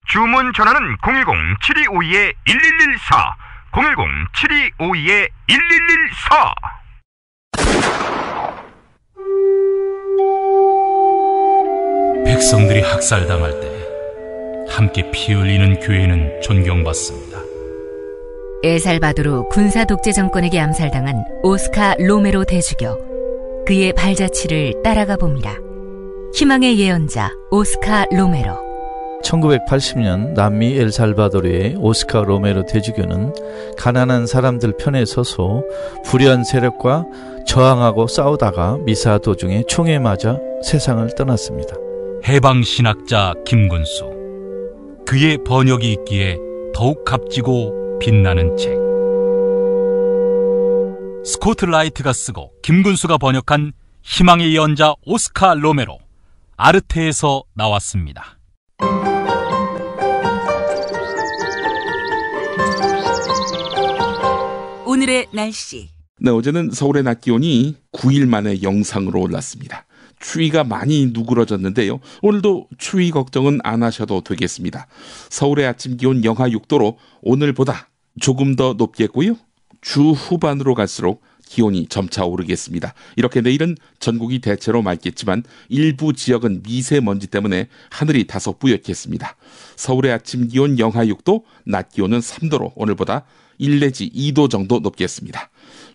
주문 전화는 010-7252-1114, 010-7252-1114. 백성들이 학살당할 때 함께 피 흘리는 교회는 존경받습니다. 엘살바도르 군사 독재 정권에게 암살당한 오스카 로메로 대주교. 그의 발자취를 따라가 봅니다. 희망의 예언자 오스카 로메로. 1980년 남미 엘살바도르의 오스카 로메로 대주교는 가난한 사람들 편에 서서 불의한 세력과 저항하고 싸우다가 미사 도중에 총에 맞아 세상을 떠났습니다. 해방신학자 김군수. 그의 번역이 있기에 더욱 값지고 빛나는 책. 스코트 라이트가 쓰고 김군수가 번역한 희망의 예언자 오스카 로메로. 아르테에서 나왔습니다. 오늘의 날씨. 네, 어제는 서울의 낮 기온이 9일 만에 영상으로 올랐습니다. 추위가 많이 누그러졌는데요. 오늘도 추위 걱정은 안 하셔도 되겠습니다. 서울의 아침 기온 영하 6도로 오늘보다 조금 더 높겠고요. 주 후반으로 갈수록 기온이 점차 오르겠습니다. 이렇게 내일은 전국이 대체로 맑겠지만 일부 지역은 미세먼지 때문에 하늘이 다소 뿌옇겠습니다. 서울의 아침 기온 영하 6도, 낮 기온은 3도로 오늘보다 1 내지 2도 정도 높겠습니다.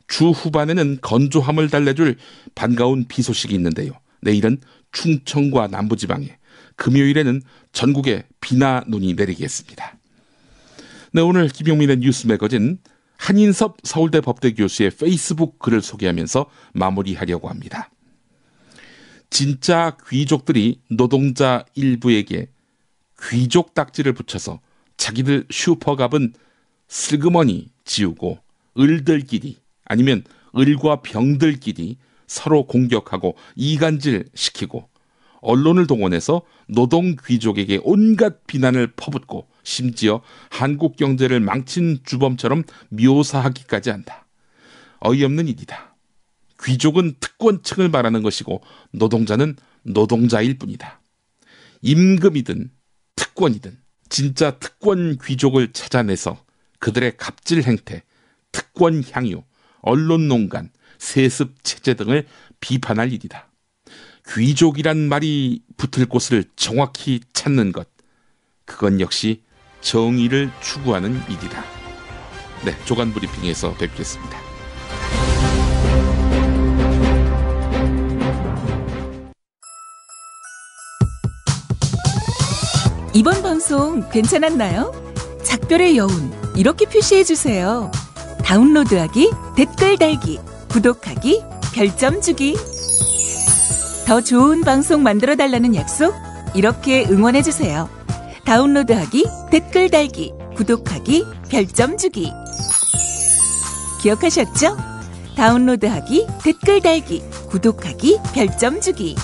주 후반에는 건조함을 달래줄 반가운 비 소식이 있는데요. 내일은 충청과 남부지방에, 금요일에는 전국에 비나 눈이 내리겠습니다. 네, 오늘 김용민의 뉴스 매거진 한인섭 서울대 법대 교수의 페이스북 글을 소개하면서 마무리하려고 합니다. 진짜 귀족들이 노동자 일부에게 귀족 딱지를 붙여서 자기들 슈퍼갑은 슬그머니 지우고 을들끼리 아니면 을과 병들끼리 서로 공격하고 이간질 시키고 언론을 동원해서 노동 귀족에게 온갖 비난을 퍼붓고 심지어 한국 경제를 망친 주범처럼 묘사하기까지 한다. 어이없는 일이다. 귀족은 특권층을 말하는 것이고 노동자는 노동자일 뿐이다. 임금이든 특권이든 진짜 특권 귀족을 찾아내서 그들의 갑질 행태, 특권 향유, 언론 농간, 세습 체제 등을 비판할 일이다. 귀족이란 말이 붙을 곳을 정확히 찾는 것, 그건 역시 정의를 추구하는 일이다. 네, 조간 브리핑에서 뵙겠습니다. 이번 방송 괜찮았나요? 작별의 여운 이렇게 표시해주세요. 다운로드하기, 댓글 달기, 구독하기, 별점 주기. 더 좋은 방송 만들어달라는 약속 이렇게 응원해주세요. 다운로드하기, 댓글 달기, 구독하기, 별점 주기. 기억하셨죠? 다운로드하기, 댓글 달기, 구독하기, 별점 주기.